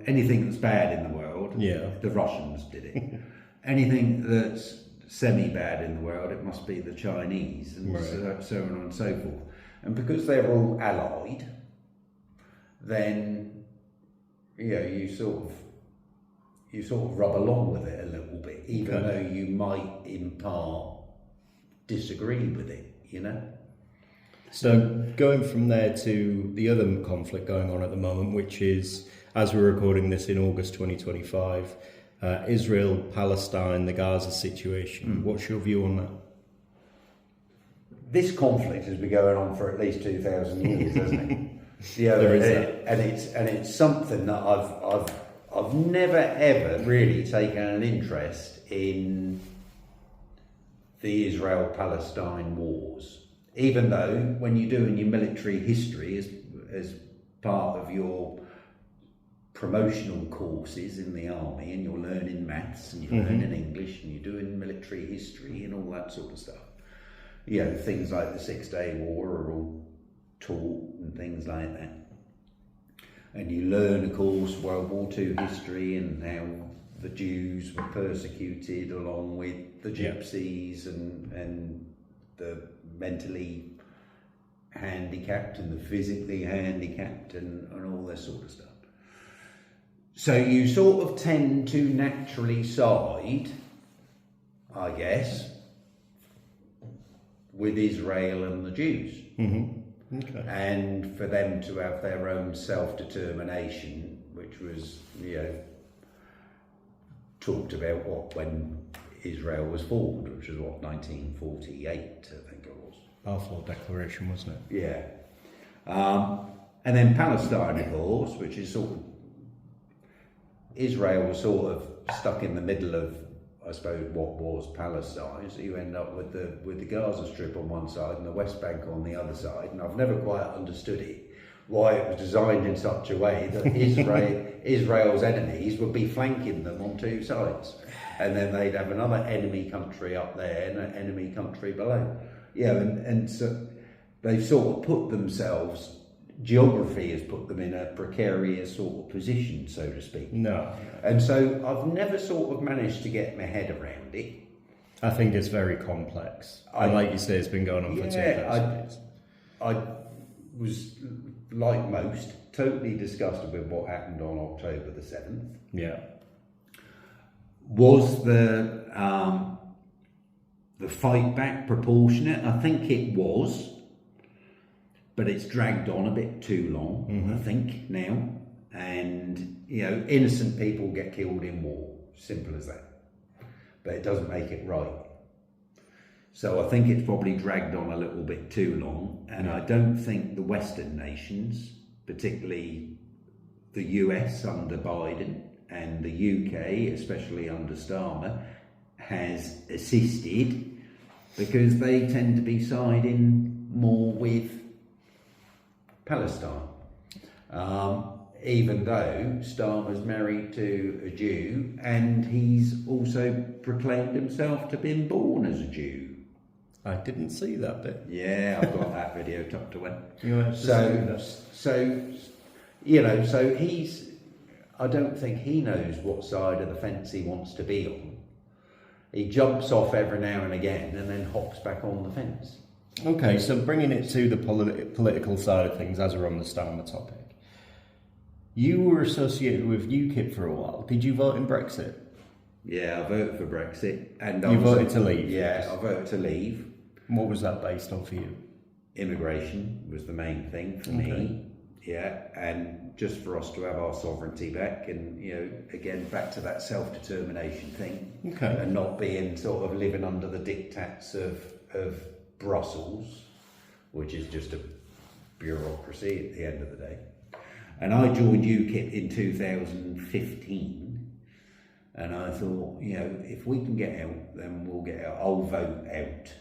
anything that's bad in the world.
Yeah,
the Russians did it. Anything that's semi-bad in the world, it must be the Chinese, and so on and so forth. And because they're all allied, then you sort of rub along with it a little bit, even though you might in part disagree with it, you know.
So going from there to the other conflict going on at the moment, which is, as we're recording this in August 2025, Israel, Palestine, the Gaza situation. What's your view on that?
This conflict has been going on for at least 2,000 years, hasn't it?
There is that.
And it's something that I've never ever really taken an interest in the Israel-Palestine wars, even though when you're doing your military history as part of your promotional courses in the army, and you're learning maths and you're learning English and you're doing military history and all that sort of stuff. You know, things like the 6-Day War are all taught and things like that. And you learn, of course, World War II history and how the Jews were persecuted along with the gypsies and the mentally handicapped and the physically handicapped and all this sort of stuff. So you sort of tend to naturally side, I guess, with Israel and the Jews.
Okay.
And for them to have their own self-determination, which was, talked about when Israel was formed, which was 1948, I think it was.
Balfour Declaration, wasn't it?
Yeah. And then Palestine, of course, which is sort of, Israel was sort of stuck in the middle of, I suppose, what was Palestine. So you end up with the Gaza Strip on one side and the West Bank on the other side. And I've never quite understood it, why it was designed in such a way that Israel's enemies would be flanking them on two sides, and then they'd have another enemy country up there and an enemy country below. Yeah, and so they've sort of put themselves. Geography has put them in a precarious sort of position, so to speak.
No.
And so I've never sort of managed to get my head around it.
I think it's very complex. And like you say, it's been going on for 2,000 years.
I was, like most, totally disgusted with what happened on October the 7th.
Yeah.
Was the fight back proportionate? I think it was. But it's dragged on a bit too long, I think, now. And, innocent people get killed in war. Simple as that. But it doesn't make it right. So I think it's probably dragged on a little bit too long. And I don't think the Western nations, particularly the US under Biden and the UK, especially under Starmer, has assisted, because they tend to be siding more with Palestine, even though Starmer's married to a Jew and he's also proclaimed himself to have been born as a Jew.
I didn't see that bit.
Yeah, I've got that video tucked away.
So
he's, I don't think he knows what side of the fence he wants to be on. He jumps off every now and again and then hops back on the fence.
Okay, so bringing it to the political side of things, as we're on the Starmer topic. You were associated with UKIP for a while. Did you vote in Brexit?
Yeah, I voted for Brexit. And
you voted to leave?
Yeah, I voted to leave.
What was that based on for you?
Immigration was the main thing for me. Yeah, and just for us to have our sovereignty back, and again back to that self-determination thing.
Okay.
And not being sort of living under the diktats of Brussels, which is just a bureaucracy at the end of the day. And I joined UKIP in 2015, and I thought, if we can get out, then we'll get out. I'll vote out.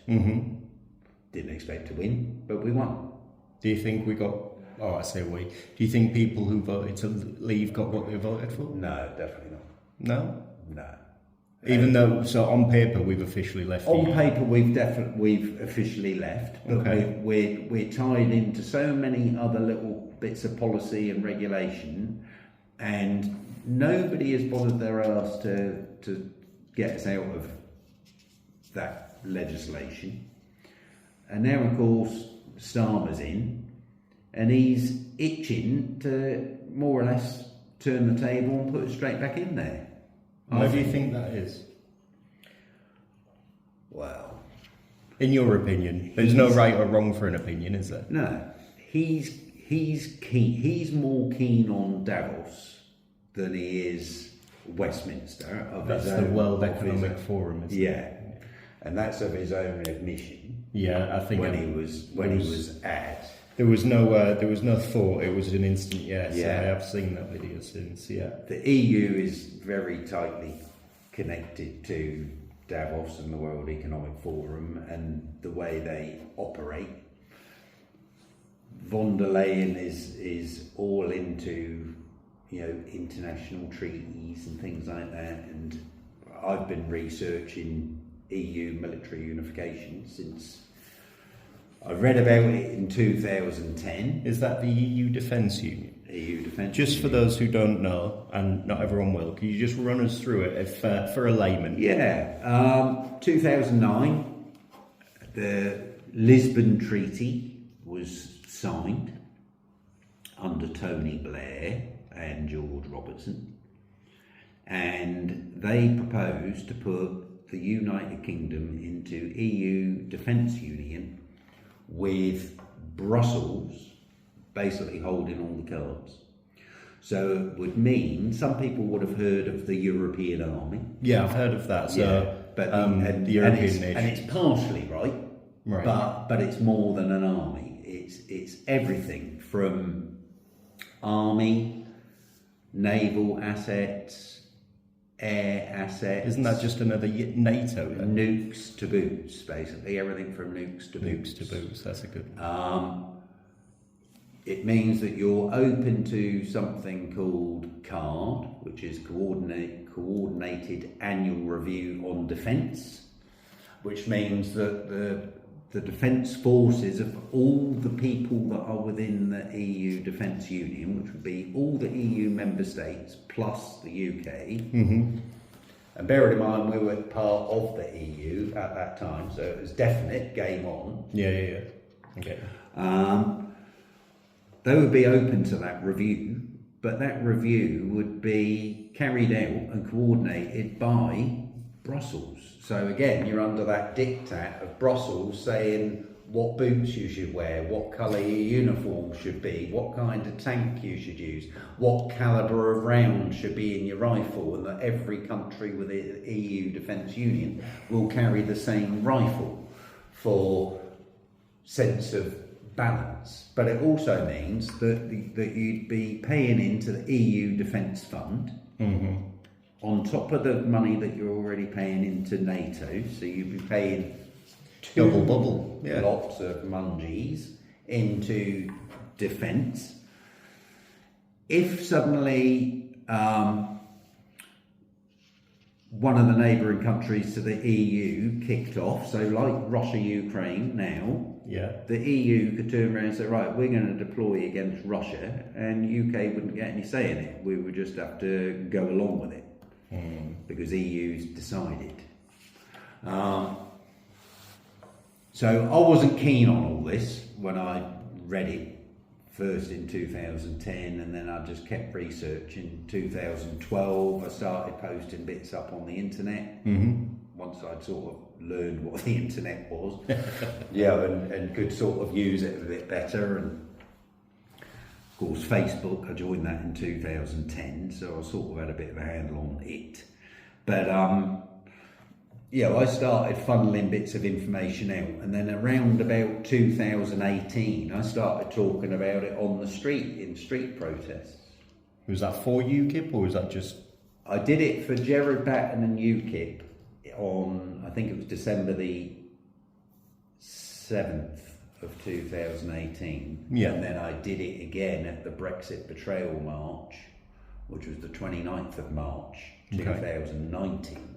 Didn't expect to win, but we won.
Do you think we got? Oh, I say we. Do you think people who voted to leave got what they voted for?
No, definitely not.
No.
No.
Even though, so on paper we've officially left.
On paper, we've officially left, but
Okay.
we're tied into so many other little bits of policy and regulation, and nobody has bothered their arse to get us out of that legislation. And now, of course, Starmer's in, and he's itching to more or less turn the table and put us straight back in there.
Why do you think that is?
Well,
In your opinion, there's no right or wrong for an opinion, is there?
no, he's keen. He's more keen on Davos than he is Westminster.
That's the World Economic Forum, isn't it?
Yeah, and that's of his own admission.
Yeah, I think
when he was at.
There was no thought. It was an instant yes.
Yeah.
I have seen that video since. Yeah.
The EU is very tightly connected to Davos and the World Economic Forum and the way they operate. Von der Leyen is all into, international treaties and things like that, and I've been researching EU military unification since I read about it in 2010.
Is that the EU Defence Union?
EU Defence
Just
Union.
for those who don't know, and not everyone will, can you just run us through it if, for a layman?
Yeah, 2009, the Lisbon Treaty was signed under Tony Blair and George Robertson, and they proposed to put the United Kingdom into EU Defence Union with Brussels basically holding all the cards. So it would mean, some people would have heard of the European Army.
Yeah, I've heard of that. So,
but
the European nation.
and it's partially right,
Right.
but it's more than an army. It's everything from army, naval assets, air assets.
Isn't that just another NATO then?
Nukes to boots, basically everything from nukes to boots.
Nukes to boots, that's a good one.
It means that you're open to something called CARD, which is Coordinated Annual Review on Defence, which means that the defence forces of all the people that are within the EU Defence Union, which would be all the EU member states plus the UK, and bearing in mind we were part of the EU at that time, so it was definite, game on.
Yeah. Okay.
They would be open to that review, but that review would be carried out and coordinated by Brussels. So again, you're under that diktat of Brussels saying what boots you should wear, what colour your uniform should be, what kind of tank you should use, what calibre of round should be in your rifle, and that every country within the EU Defence Union will carry the same rifle for sense of balance. But it also means that you'd be paying into the EU Defence Fund on top of the money that you're already paying into NATO, so you'd be paying
Double bubble. Yeah.
lots of mungies into defence. If suddenly one of the neighbouring countries to the EU kicked off, so like Russia, Ukraine now,
Yeah.
the EU could turn around and say, right, we're going to deploy against Russia, and UK wouldn't get any say in it. We would just have to go along with it because EU's decided. So I wasn't keen on all this when I read it first in 2010, and then I just kept researching. 2012, I started posting bits up on the internet. Once I'd sort of learned what the internet was, and could sort of use it a bit better. And of course, Facebook, I joined that in 2010, so I sort of had a bit of a handle on it. But I started funneling bits of information out, and then around about 2018, I started talking about it on the street, in street protests.
Was that for UKIP or was that just?
I did it for Gerard Batten and UKIP on, I think it was December the 7th of 2018.
Yeah.
And then I did it again at the Brexit Betrayal March, which was the 29th of March 2019.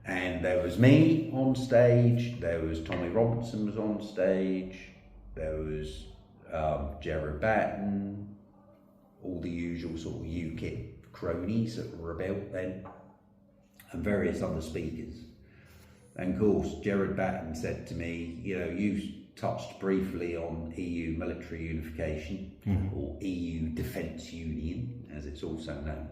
And there was me on stage, there was Tommy Robinson was on stage, there was Gerard Batten, all the usual sort of UKIP cronies that were about then, and various other speakers. And of course, Gerard Batten said to me, you know, you touched briefly on EU military unification, or EU Defence Union, as it's also known,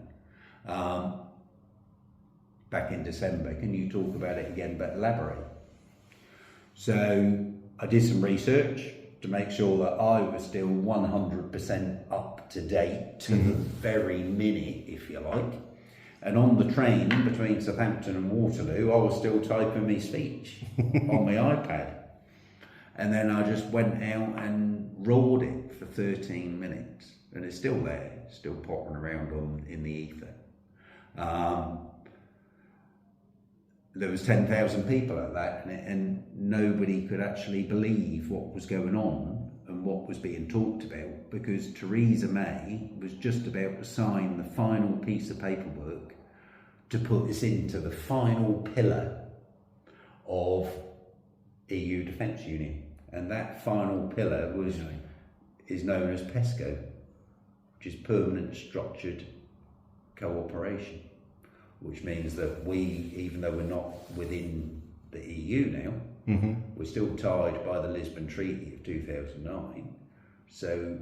back in December. Can you talk about it again, but elaborate? So I did some research to make sure that I was still 100% up to date to the very minute, if you like. And on the train between Southampton and Waterloo, I was still typing my speech on my iPad. And then I just went out and roared it for 13 minutes. And it's still there, still popping around in the ether. There was 10,000 people at that, and nobody could actually believe what was going on and what was being talked about, because Theresa May was just about to sign the final piece of paperwork to put us into the final pillar of EU Defence Union. And that final pillar is known as PESCO, which is Permanent Structured Cooperation, which means that we, even though we're not within the EU now, we're still tied by the Lisbon Treaty of 2009. So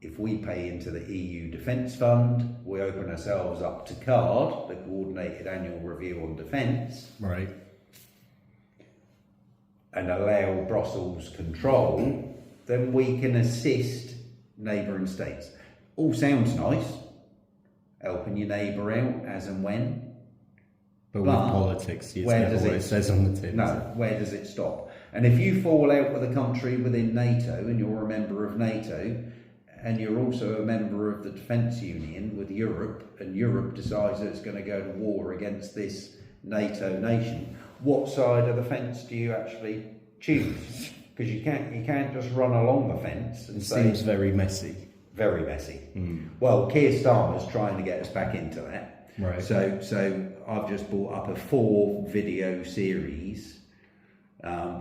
if we pay into the EU Defence Fund, we open ourselves up to CARD, the Coordinated Annual Review on Defence,
Right.
and allow Brussels control, then we can assist neighbouring states. All sounds nice, helping your neighbour out as and when.
But with politics, it's never what it says on the tin.
No, where does it stop? And if you fall out with a country within NATO, and you're a member of NATO, and you're also a member of the Defence Union with Europe, and Europe decides that it's going to go to war against this NATO nation, what side of the fence do you actually choose? Because you can't just run along the fence and say... It
seems very messy.
Very messy. Well, Keir Starmer's trying to get us back into that.
Right.
So I've just brought up a 4-video series,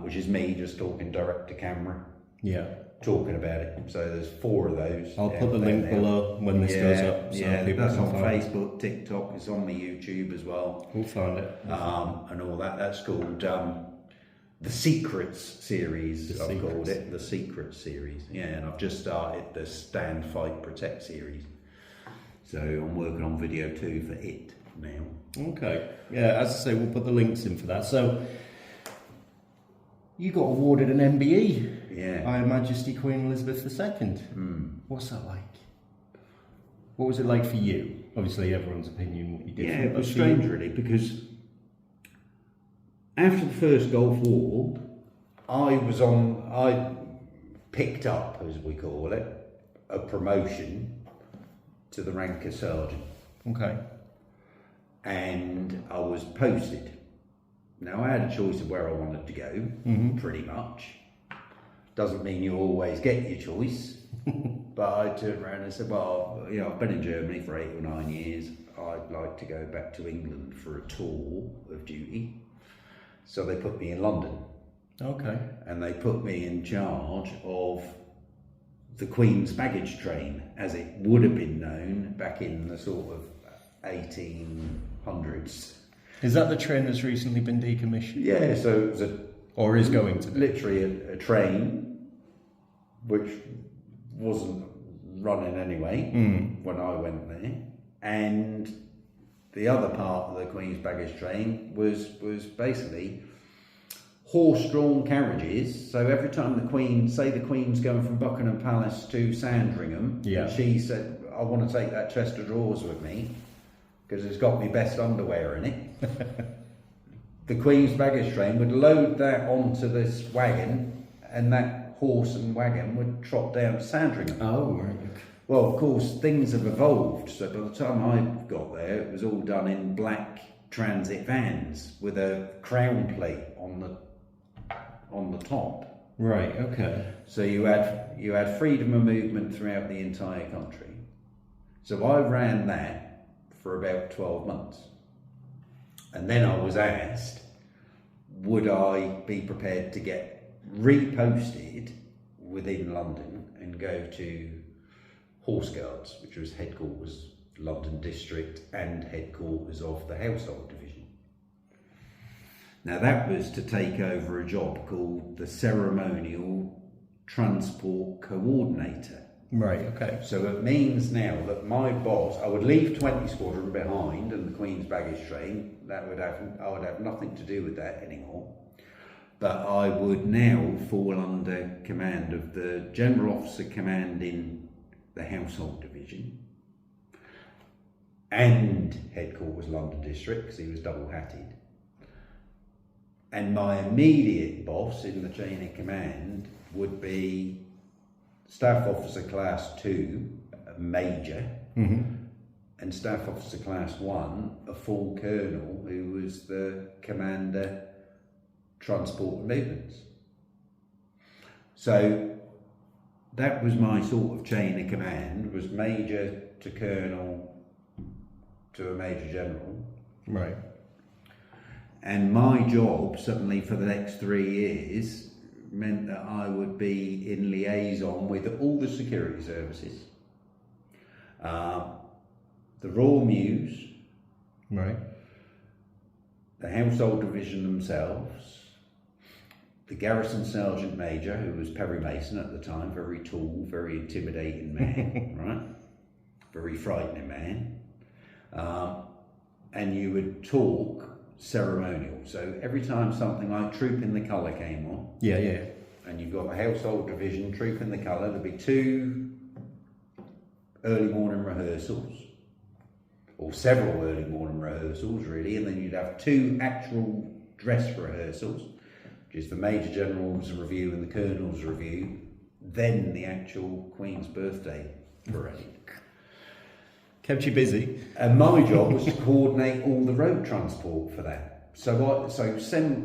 which is me just talking direct to camera.
Yeah.
Talking about it. So there's 4 of those.
I'll put the link below when this goes up. So people
that's
can
on
find
Facebook, TikTok. It's on my YouTube as well.
We'll find it.
And all that. That's called the Secrets series. I've called it the Secrets series. Yeah, and I've just started the Stand, Fight, Protect series. So I'm working on video 2 for it now.
Okay. Yeah, as I say, we'll put the links in for that. So you got awarded an MBE.
Yeah.
by Her Majesty Queen Elizabeth II. What's that like? What was it like for you? Obviously, everyone's opinion will be different.
Yeah, it was strange, really, because after the first Gulf War, I picked up, as we call it, a promotion to the rank of sergeant.
Okay.
And I was posted. Now, I had a choice of where I wanted to go, pretty much. Doesn't mean you always get your choice. But I turned around and said, well, you know, I've been in Germany for 8 or 9 years. I'd like to go back to England for a tour of duty. So they put me in London. Okay. And they put me in charge of the Queen's baggage train, as it would have been known back in the sort of 1800s.
Is that the train that's recently been decommissioned?
Yeah, so it was
or is going to be?
Literally a train which wasn't running anyway when I went there, and the other part of the Queen's baggage train was basically horse-drawn carriages. So every time the Queen's going from Buckingham Palace to Sandringham, she said, I want to take that chest of drawers with me because it's got my best underwear in it. The Queen's baggage train would load that onto this wagon, and that horse and wagon would trot down to Sandringham.
Oh, right.
Well, of course, things have evolved. So by the time I got there, it was all done in black transit vans with a crown plate on on the top.
Right, okay.
So you had freedom of movement throughout the entire country. So I ran that for about 12 months. And then I was asked, would I be prepared to get reposted within London and go to Horse Guards, which was headquarters London District and headquarters of the Household Division. Now that was to take over a job called the Ceremonial Transport Coordinator.
Right, okay.
So it means now that my boss, I would leave 20 Squadron behind and the Queen's baggage train. I would have nothing to do with that anymore. But I would now fall under command of the General Officer commanding the Household Division and headquarters London District, because he was double-hatted. And my immediate boss in the chain of command would be Staff Officer Class 2, a Major, and Staff Officer Class 1, a full Colonel, who was the Commander Transport and Movements. So that was my sort of chain of command, was Major to Colonel to a Major General.
Right.
And my job, certainly for the next 3 years, meant that I would be in liaison with all the security services, the Royal Mews,
right,
the Household Division themselves, the Garrison Sergeant Major, who was Perry Mason at the time, very tall, very intimidating man, right? Very frightening man. And you would talk ceremonial. So every time something like Troop in the Colour came on, and you've got the Household Division, Troop in the Colour, there'd be 2 early morning rehearsals, or several early morning rehearsals really, and then you'd have 2 actual dress rehearsals, which is the Major General's review and the Colonel's review, then the actual Queen's birthday parade.
Kept you busy.
And my job was to coordinate all the road transport for that. So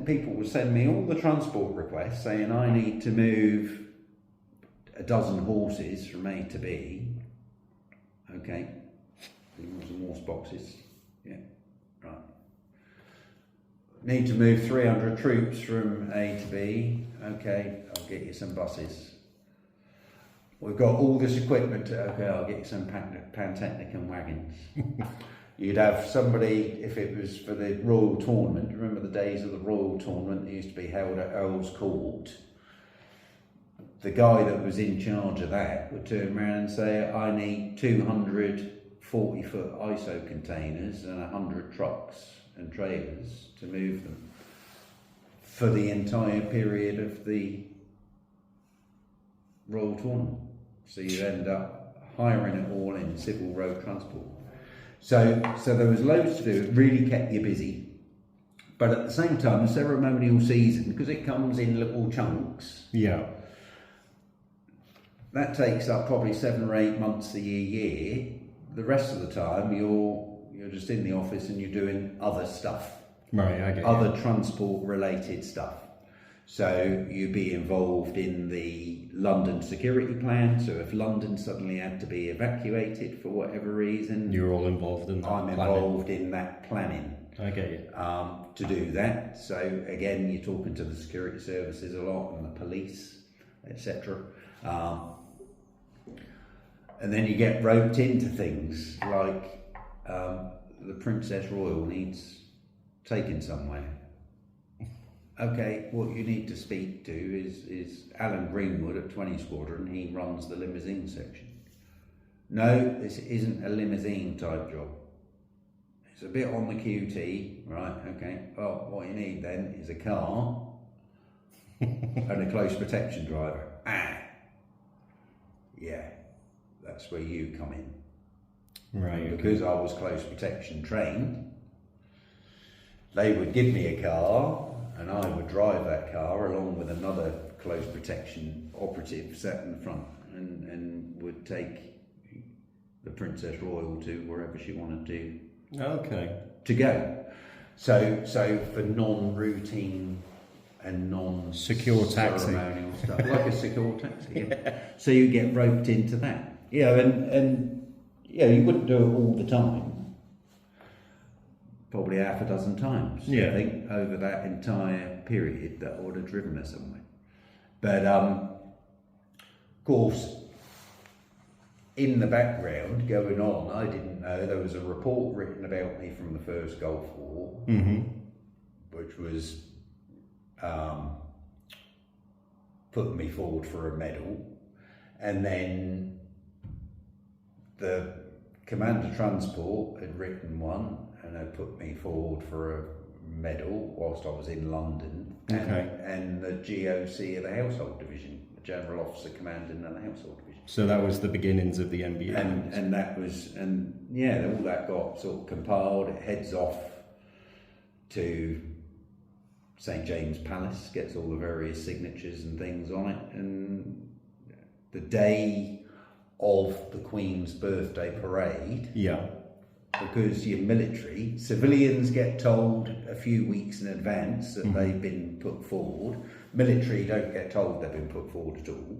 people would send me all the transport requests saying I need to move a dozen horses from A to B. Okay. Some horse boxes. Yeah. Right. Need to move 300 troops from A to B. Okay, I'll get you some buses. We've got all this equipment. Okay, I'll get you some Pantechnicon wagons. You'd have somebody, if it was for the Royal Tournament, remember the days of the Royal Tournament that used to be held at Earl's Court? The guy that was in charge of that would turn around and say, I need 200 40-foot ISO containers and 100 trucks and trailers to move them for the entire period of the Royal Tournament. So you end up hiring it all in civil road transport. So there was loads to do. It really kept you busy. But at the same time, the ceremonial season, because it comes in little chunks, that takes up probably 7 or 8 months a year. The rest of the time, you're just in the office and you're doing other stuff.
Right, I get
other transport-related stuff. So you'd be involved in the London security plan. So if London suddenly had to be evacuated for whatever reason,
you're all involved in that.
I'm involved in that planning.
I get you.
To do that. So again, you're talking to the security services a lot and the police, etc. And then you get roped into things like the Princess Royal needs taken somewhere. Okay, what you need to speak to is Alan Greenwood at 20 Squadron. He runs the limousine section. No, this isn't a limousine type job. It's a bit on the QT, right? Okay. Well, what you need then is a car and a close protection driver. Yeah, that's where you come in.
Right.
And because I was close protection trained, they would give me a car and I would drive that car along with another close protection operative sat in the front and would take the Princess Royal to wherever she wanted to go. So for non-routine and
secure taxi.
non-ceremonial stuff, like a secure taxi. Yeah. So you get roped into that. And you wouldn't do it all the time. Probably half a dozen times, I think, over that entire period that I would have driven her somewhere. But of course, in the background going on, I didn't know there was a report written about me from the First Gulf War, which was putting me forward for a medal, and then the Commander Transport had written one and had put me forward for a medal whilst I was in London, and the GOC of the Household Division, the General Officer Commanding the Household Division.
So that was the beginnings of the MBE.
And that was, all that got sort of compiled. It heads off to St James Palace, gets all the various signatures and things on it, and the day of the Queen's birthday parade, because you're military, civilians get told a few weeks in advance that they've been put forward. Military don't get told they've been put forward at all.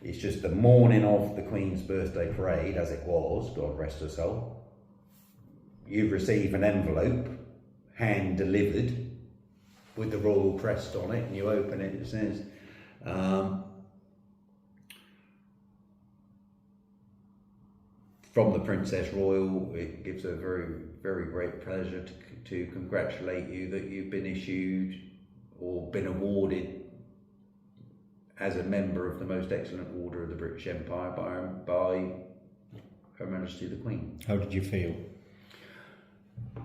It's just the morning of the Queen's birthday parade, as it was, God rest her soul. You receive an envelope, hand delivered, with the royal crest on it, and you open it, it says, from the Princess Royal, it gives a very, very great pleasure to congratulate you that you've been issued or been awarded as a member of the Most Excellent Order of the British Empire by Her Majesty the Queen.
How did you feel?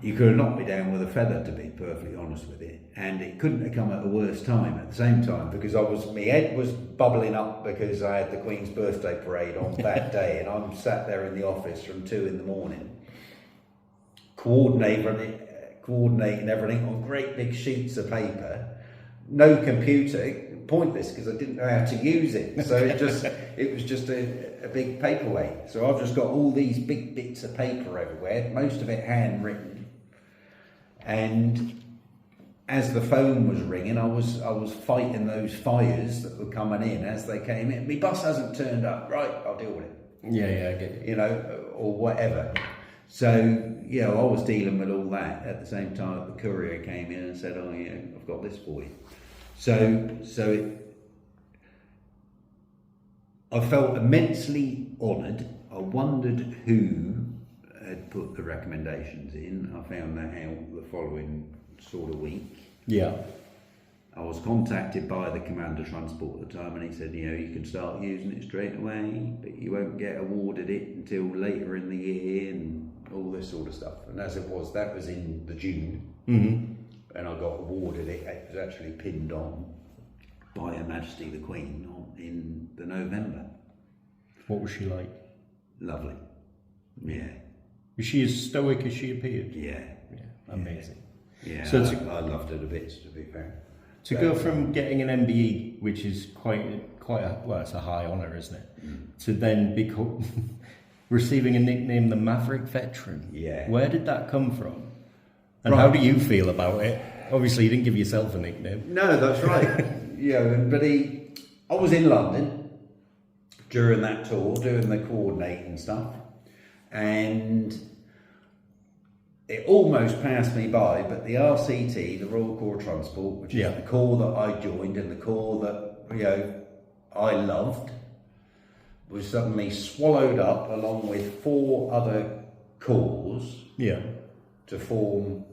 You could have knocked me down with a feather, to be perfectly honest with you, and it couldn't have come at the worst time at the same time, because my head was bubbling up because I had the Queen's birthday parade on that day, and I'm sat there in the office from 2 a.m, coordinating everything on great big sheets of paper, no computer, pointless because I didn't know how to use it, so it was just a big paperweight. So I've just got all these big bits of paper everywhere, most of it handwritten. And as the phone was ringing, I was fighting those fires that were coming in as they came in. My bus hasn't turned up, right? I'll deal with it.
Yeah, I get it.
Or whatever. So I was dealing with all that at the same time. The courier came in and said, "Oh yeah, I've got this for you." I felt immensely honoured. I wondered who had put the recommendations in. I found that out the following sort of week.
Yeah.
I was contacted by the Commander Transport at the time, and he said, you can start using it straight away, but you won't get awarded it until later in the year, and all this sort of stuff. And as it was, that was in the June. And I got awarded it. It was actually pinned on by Her Majesty the Queen in the November.
What was she like?
Lovely. Yeah.
Was she as stoic as she appeared?
Yeah.
Amazing.
Yeah,
so
I loved her to bits, to be fair.
To go from getting an MBE, which is quite it's a high honour, isn't it? To then receiving a nickname, the Maverick Veteran.
Yeah.
Where did that come from? And how do you feel about it? Obviously, you didn't give yourself a nickname.
No, that's right. But I was in London during that tour, doing the coordinating stuff, and it almost passed me by, but the RCT, the Royal Corps Transport, which is the corps that I joined and the corps that I loved, was suddenly swallowed up along with 4 other corps to form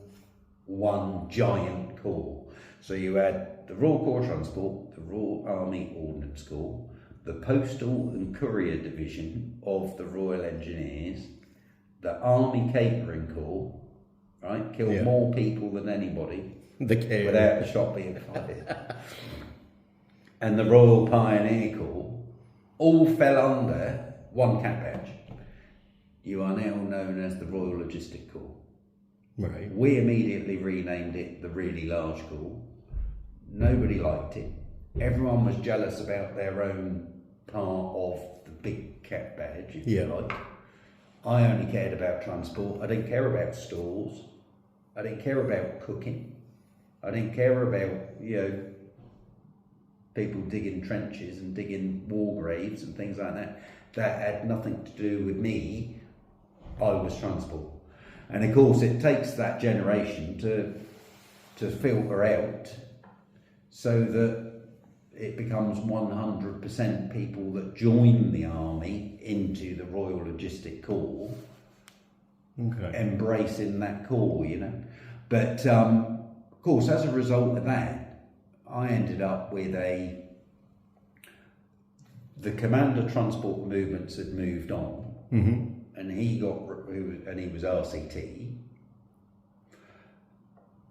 one giant corps. So you had the Royal Corps Transport, the Royal Army Ordnance Corps, the Postal and Courier Division of the Royal Engineers, the Army Catering Corps, right, killed more people than anybody without a shot being fired, and the Royal Pioneer Corps, all fell under one cap badge. You are now known as the Royal Logistic Corps.
Right.
We immediately renamed it the Really Large Corps. Nobody liked it. Everyone was jealous about their own part of the big cap badge, if you like. I only cared about transport. I didn't care about stores. I didn't care about cooking. I didn't care about, people digging trenches and digging war graves and things like that. That had nothing to do with me. I was transport. And of course it takes that generation to filter out so that it becomes 100% people that join the army into the Royal Logistic Corps, embracing that corps, But of course, as a result of that, I ended up with the commander transport movements had moved on, and he was RCT.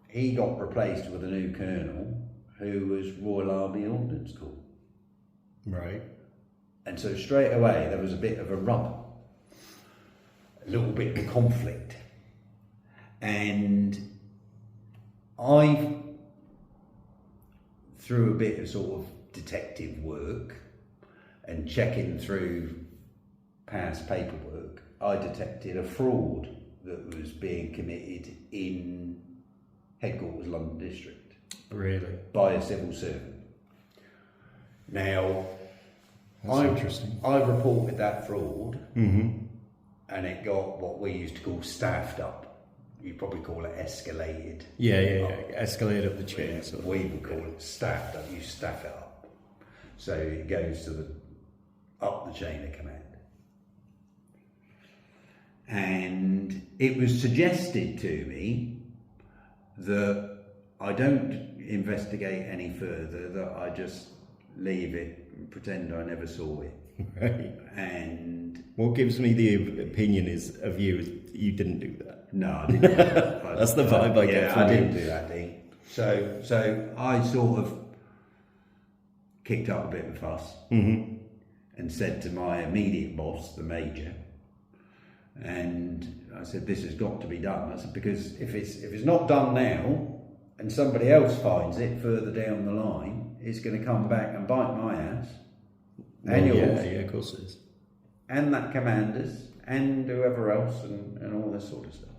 He got replaced with a new colonel who was Royal Army Ordnance Corps.
Right.
And so straight away there was a bit of a rub, a little bit of conflict. And I, through a bit of sort of detective work and checking through past paperwork, I detected a fraud that was being committed in headquarters London District.
Really?
By a civil servant. Now,
interesting.
I reported that fraud, and it got what we used to call staffed up. You probably call it escalated.
Yeah. Escalated up the chain.
Yeah, we would call it staffed up. You staff it up. So it goes up the chain of command. And it was suggested to me that I don't investigate any further, that I just leave it and pretend I never saw it.
Right.
And
what gives me the opinion of you is you didn't do that.
No, I didn't do that.
That's the vibe I get from
I
you.
didn't do that, Dean. So I sort of kicked up a bit of a fuss and said to my immediate boss, the major, and I said, this has got to be done. I said, because if it's not done now and somebody else finds it further down the line, it's going to come back and bite my ass and yours.
Yeah, of course it is.
And that commander's and whoever else and all this sort of stuff.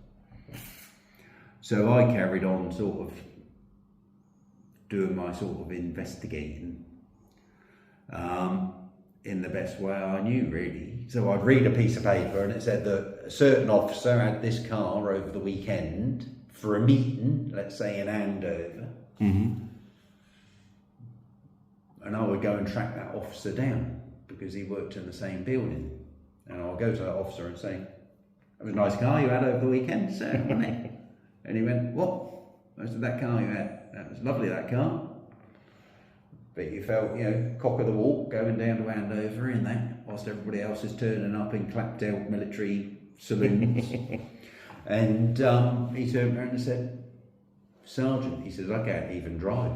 So I carried on sort of doing my sort of investigating in the best way I knew, really. So I'd read a piece of paper and it said that a certain officer had this car over the weekend for a meeting, let's say in Andover. And I would go and track that officer down because he worked in the same building. And I'll go to that officer and say, that was a nice car you had over the weekend, sir, wasn't it? And he went, what? I said, that car you had, that was lovely, that car. But you felt, cock of the walk going down to Andover in that, whilst everybody else is turning up in clapped out military saloons. And he turned around and said, Sergeant, he says, I can't even drive.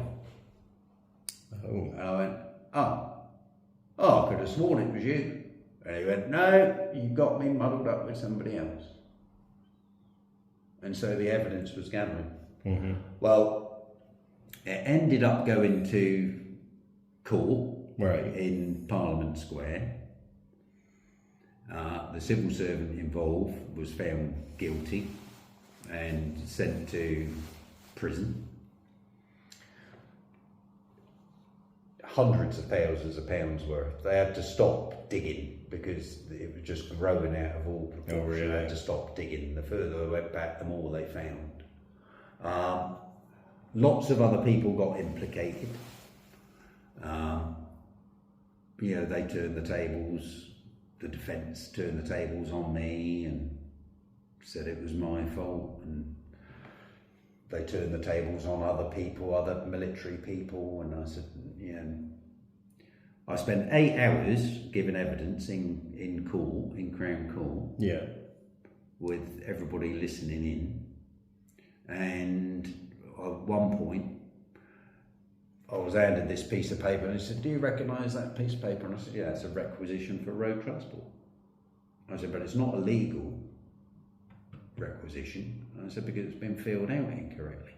Oh.
And I went, I could have sworn it was you. And he went, no, you got me muddled up with somebody else. And so the evidence was gathering. Well, it ended up going to court in Parliament Square. The civil servant involved was found guilty and sent to prison. Hundreds of thousands of pounds worth. They had to stop digging because it was just growing out of all proportion.
Oh, really?
They had to stop digging. The further they went back, the more they found. Lots of other people got implicated. They turned the tables. The defence turned the tables on me and said it was my fault, and they turned the tables on other people, other military people, and I said, I spent 8 hours giving evidence in court, in Crown Court.
Yeah.
With everybody listening in. And at one point, I was handed this piece of paper and he said, do you recognise that piece of paper? And I said, yeah, it's a requisition for road transport. I said, but it's not a legal requisition. And I said, because it's been filled out incorrectly.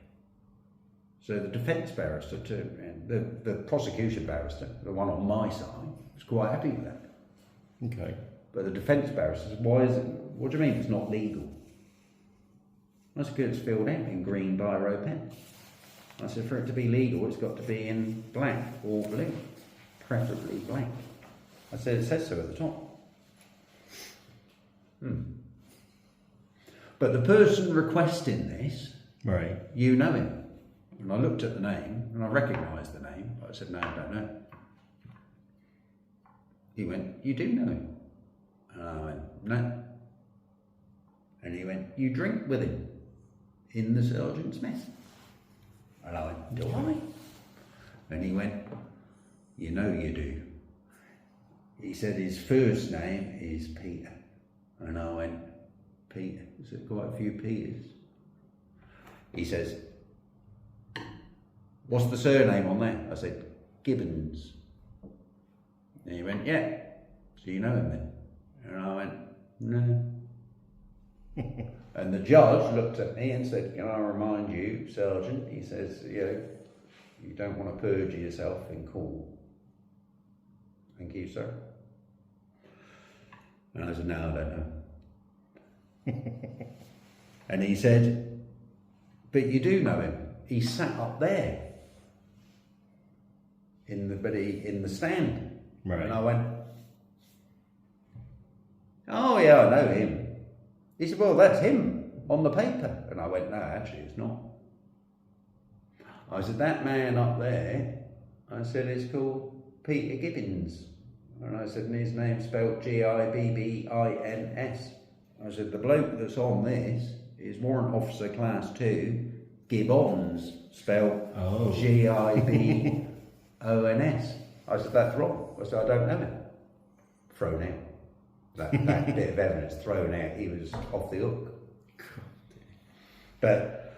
So the defence barrister turned around, the prosecution barrister, the one on my side, was quite happy with that.
Okay.
But the defence barrister said, why is it, what do you mean it's not legal? I said, because it's filled out in green biro pen. I said, for it to be legal, it's got to be in black or blue, preferably black. I said, it says so at the top. But the person requesting this,
Right.
you know him. And I looked at the name, and I recognised the name. I said, no, I don't know. He went, you do know him? And I went, no. And he went, you drink with him in the sergeant's mess? And I went, do I? And he went, you know you do. He said his first name is Peter. And I went, Peter? Is there quite a few Peters? He says, what's the surname on there? I said, Gibbons. And he went, yeah. So you know him then? And I went, no. And the judge looked at me and said, can I remind you, Sergeant? He says, you don't want to perjure yourself in court. Thank you, sir. And I said, no, I don't know. And he said, but you do know him. He sat up there in the stand.
Right.
And I went, oh yeah, I know him. He said, well, that's him on the paper. And I went, no, actually it's not. I said, that man up there, I said, is called Peter Gibbons. And I said, and his name's spelled Gibbins. I said, the bloke that's on this is Warrant Officer Class 2, Gibbons, spelled Gibbons. I said, that's wrong. I said, I don't know him. Thrown out. That bit of evidence thrown out, he was off the hook. But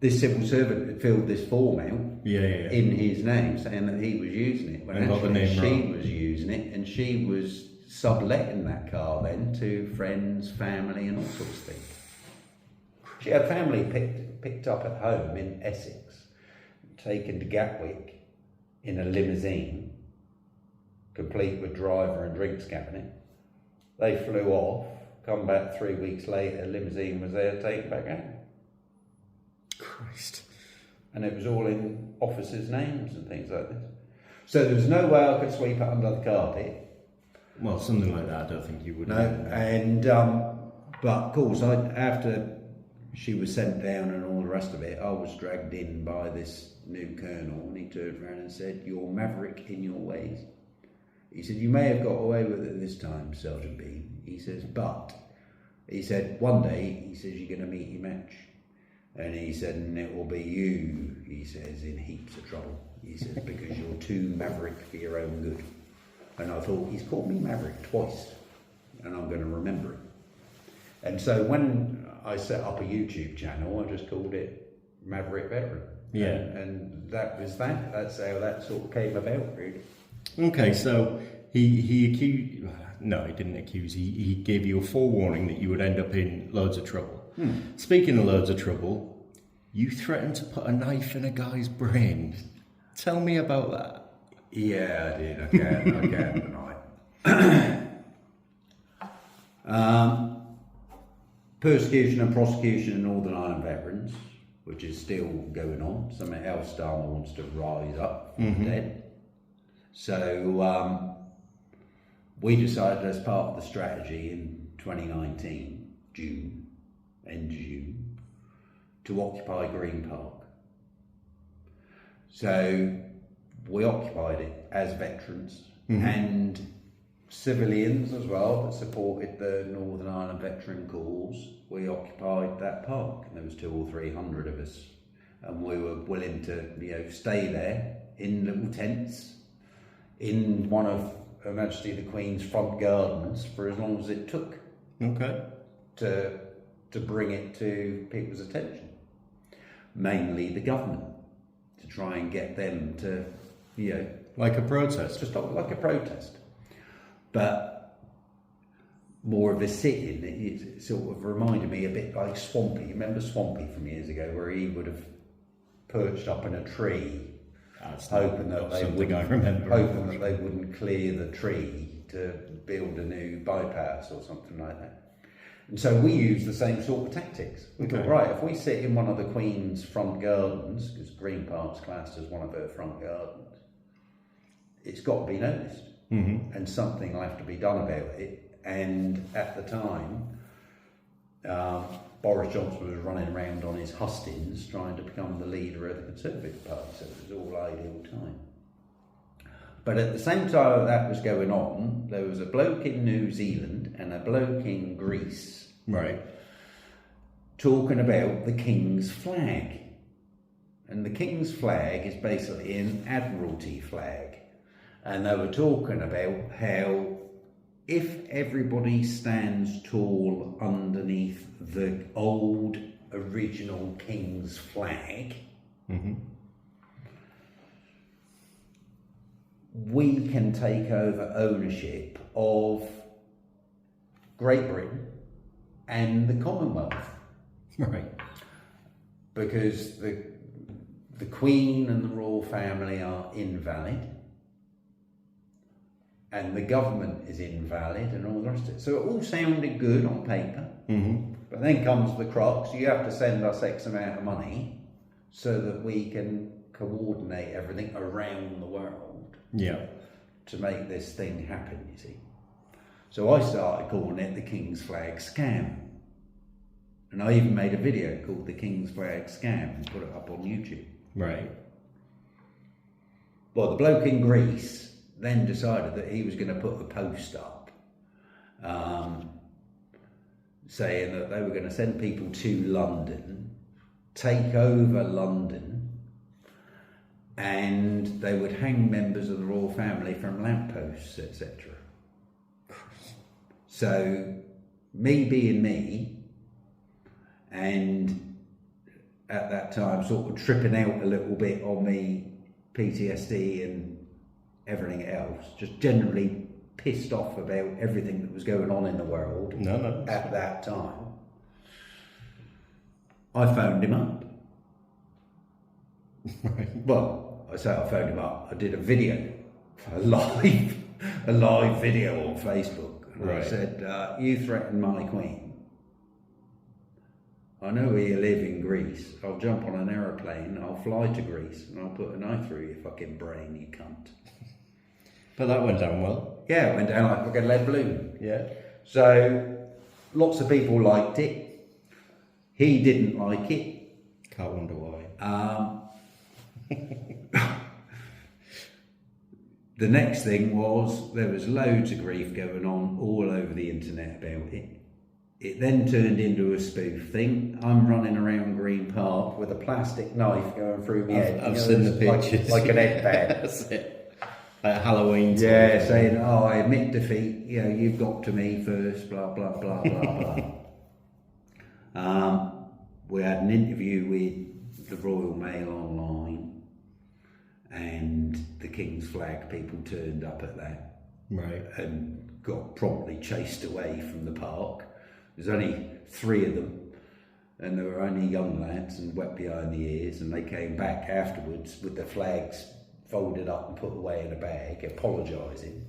this civil servant had filled this form out in his name, saying that he was using it, when actually she was using it, and she was subletting that car then to friends, family, and all sorts of things. She had family picked up at home in Essex, taken to Gatwick in a limousine, complete with driver and drinks cabinet. They flew off, come back 3 weeks later, limousine was there, taken back home.
Christ.
And it was all in officers' names and things like this. So there was no way I could sweep it under the carpet.
Well, something like that, I don't think you would.
No, and but of course, after she was sent down and all the rest of it, I was dragged in by this new colonel, and he turned around and said, "You're maverick in your ways." He said, "You may have got away with it this time, Sergeant Bean." He says, "But," he said, "one day," he says, "you're going to meet your match." And he said, "And it will be you," he says, "in heaps of trouble." He says, "Because you're too maverick for your own good." And I thought, he's called me maverick twice, and I'm going to remember it. And so when I set up a YouTube channel, I just called it Maverick Veteran.
Yeah.
And that was that. That's how that sort of came about, really.
Okay, so he accused... No, he didn't accuse. He gave you a forewarning that you would end up in loads of trouble. Speaking of loads of trouble, you threatened to put a knife in a guy's brain. Tell me about that.
Yeah, I did. I can't deny it. Persecution and prosecution of Northern Ireland veterans, which is still going on. Something else Starmer wants to rise up from the dead. So we decided as part of the strategy in 2019, end June, to occupy Green Park. So we occupied it as veterans and civilians as well that supported the Northern Ireland veteran cause. We occupied that park, and there was 200 or 300 of us, and we were willing to stay there in little tents in one of Her Majesty the Queen's front gardens for as long as it took.
Okay.
To bring it to people's attention, mainly the government, to try and get them to,
like a protest.
To stop, like a protest, but more of a sit-in. It sort of reminded me a bit like Swampy. You remember Swampy from years ago, where he would have perched up in a tree, hoping that they wouldn't clear the tree to build a new bypass or something like that. And so we use the same sort of tactics. We thought,
Okay.
right, if we sit in one of the Queen's front gardens, because Green Park's classed as one of her front gardens, it's got to be noticed.
Mm-hmm.
And something will have to be done about it. And at the time, Boris Johnson was running around on his hustings trying to become the leader of the Conservative Party, so it was all ideal time. But at the same time that was going on, there was a bloke in New Zealand and a bloke in Greece
Right.
talking about the King's flag. And the King's flag is basically an Admiralty flag. And they were talking about how if everybody stands tall underneath the old original King's flag,
Mm-hmm.
we can take over ownership of Great Britain and the Commonwealth.
Right.
Because the Queen and the royal family are invalid, and the government is invalid, and all the rest of it. So it all sounded good on paper,
Mm-hmm.
but then comes the crux: you have to send us X amount of money so that we can coordinate everything around the world
Yeah.
to make this thing happen, you see. So I started calling it the King's Flag Scam. And I even made a video called the King's Flag Scam and put it up on YouTube.
Right.
Well, the bloke in Greece then decided that he was going to put a post up saying that they were going to send people to London, take over London, and they would hang members of the royal family from lampposts, etc. So, me being me, and at that time sort of tripping out a little bit on me PTSD and everything else, just generally pissed off about everything that was going on in the world at that time, I phoned him up.
Right.
Well, I say I phoned him up. I did a video, a live video on Facebook. And
Right.
I said, you threatened my queen. I know where you live in Greece. I'll jump on an aeroplane, I'll fly to Greece, and I'll put a knife through your fucking brain, you cunt.
But that went down well.
Yeah, it went down like a fucking lead balloon.
Yeah.
So, lots of people liked it. He didn't like it.
Can't wonder why.
The next thing was there was loads of grief going on all over the internet about it. It then turned into a spoof thing. I'm running around Green Park with a plastic knife going through my head.
I've seen the pictures.
Like an head bag.
That's it. At Halloween time.
Yeah, saying, oh, I admit defeat, you know, you've got to me first, blah, blah, blah, blah, blah. We had an interview with the Royal Mail online, and the King's Flag people turned up at that.
Right.
And got promptly chased away from the park. There's only 3 of them, and they were only young lads and wet behind the ears, and they came back afterwards with the flags folded up and put away in a bag, apologising.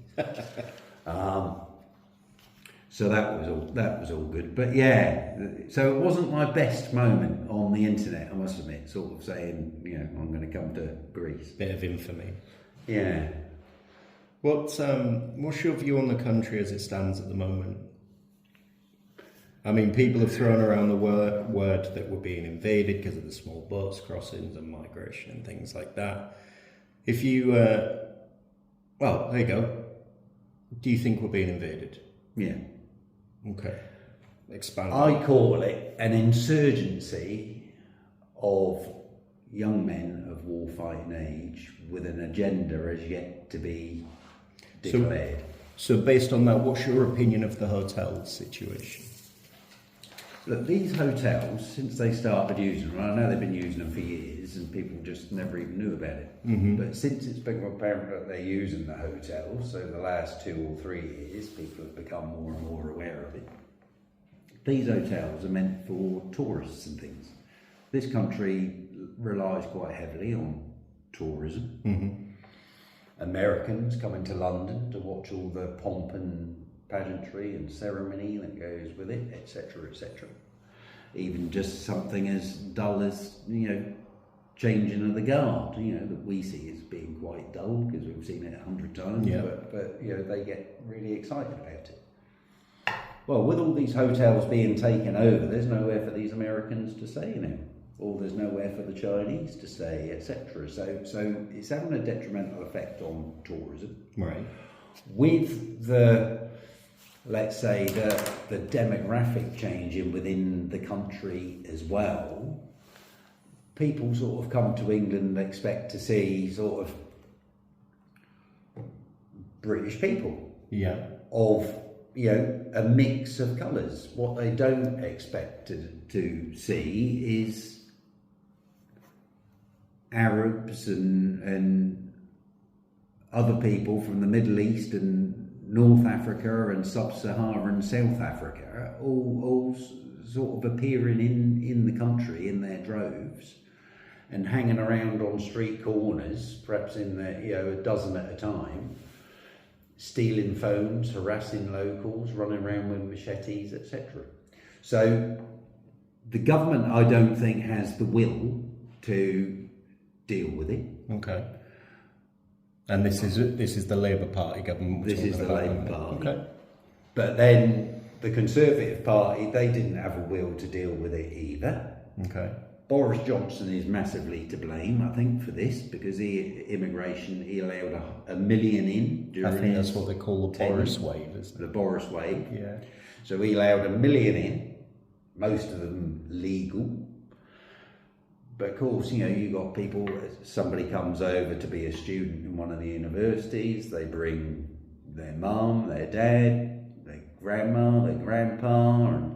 So that was all good. But yeah, so it wasn't my best moment on the internet, I must admit, sort of saying, you know, I'm going to come to Greece.
Bit of infamy.
Yeah.
What's your view on the country as it stands at the moment? I mean, people have thrown around the word that we're being invaded because of the small boats crossings and migration and things like that. If you, well, there you go. Do you think we're being invaded?
Yeah.
Okay. Expand.
I call it an insurgency of young men of war-fighting age with an agenda as yet to be declared.
So based on that, what's your opinion of the hotel situation?
Look, these hotels, since they started using them, I know they've been using them for years and people just never even knew about it.
Mm-hmm.
But since it's become apparent that they're using the hotels, so the last 2 or 3 years, people have become more and more aware of it. These hotels are meant for tourists and things. This country relies quite heavily on tourism.
Mm-hmm.
Americans coming to London to watch all the pomp and pageantry and ceremony that goes with it, etc., etc. Even just something as dull as, changing of the guard, that we see as being quite dull because we've seen it 100 times,
Yeah.
but they get really excited about it. Well, with all these hotels being taken over, there's nowhere for these Americans to stay now, or there's nowhere for the Chinese to stay, etc. So it's having a detrimental effect on tourism.
Right.
With let's say the demographic changing within the country as well, people sort of come to England and expect to see sort of British people.
Yeah.
Of a mix of colours. What they don't expect to see is Arabs and other people from the Middle East and North Africa and Sub-Saharan South Africa all sort of appearing in the country in their droves and hanging around on street corners, perhaps in a dozen at a time, stealing phones, harassing locals, running around with machetes, etc. So the government, I don't think, has the will to deal with it.
Okay. And this is the Labour Party government.
This is the Labour Party.
Okay.
But then the Conservative Party, they didn't have a will to deal with it either.
Okay.
Boris Johnson is massively to blame, I think, for this, because he allowed a million in during
I think that's what they call the
tenure.
Boris wave, isn't it?
The Boris wave.
Yeah.
So he allowed a million in, most of them legal. But of course, you got people, somebody comes over to be a student in one of the universities, they bring their mum, their dad, their grandma, their grandpa, and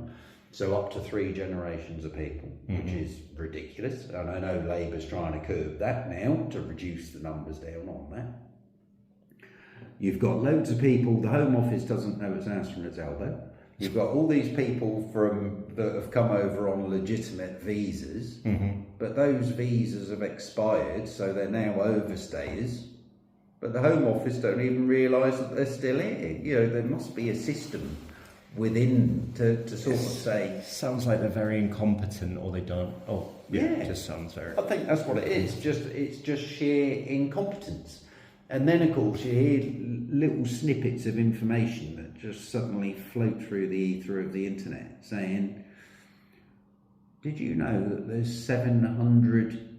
so up to 3 generations of people, which is ridiculous. And I know Labour's trying to curb that now to reduce the numbers down on that. You've got loads of people, the Home Office doesn't know its ass from its elbow. You've got all these people that have come over on legitimate visas, but those visas have expired, so they're now overstayers. But the Home Office don't even realise that they're still here. There must be a system within to sort of say...
Sounds like they're very incompetent, or they don't... Oh, yeah, it just sounds very...
I think that's what it is. It's just sheer incompetence. And then, of course, you hear little snippets of information that just suddenly float through the ether of the internet saying, did you know that there's 700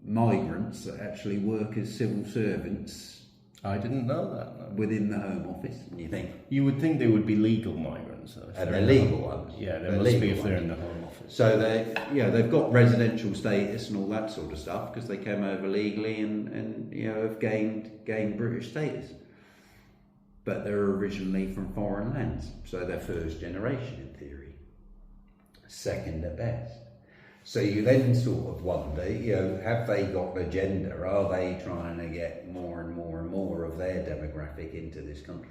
migrants that actually work as civil servants?
I didn't know that. No.
Within the Home Office, and you think...
You would think they would be legal migrants. Though,
and they're legal ones.
Yeah, they must be if they're in the Home Office.
So they've got residential status and all that sort of stuff because they came over legally and have gained British status. But they're originally from foreign lands, so they're first generation in theory, second at best. So you then sort of wonder, have they got an agenda? Are they trying to get more and more and more of their demographic into this country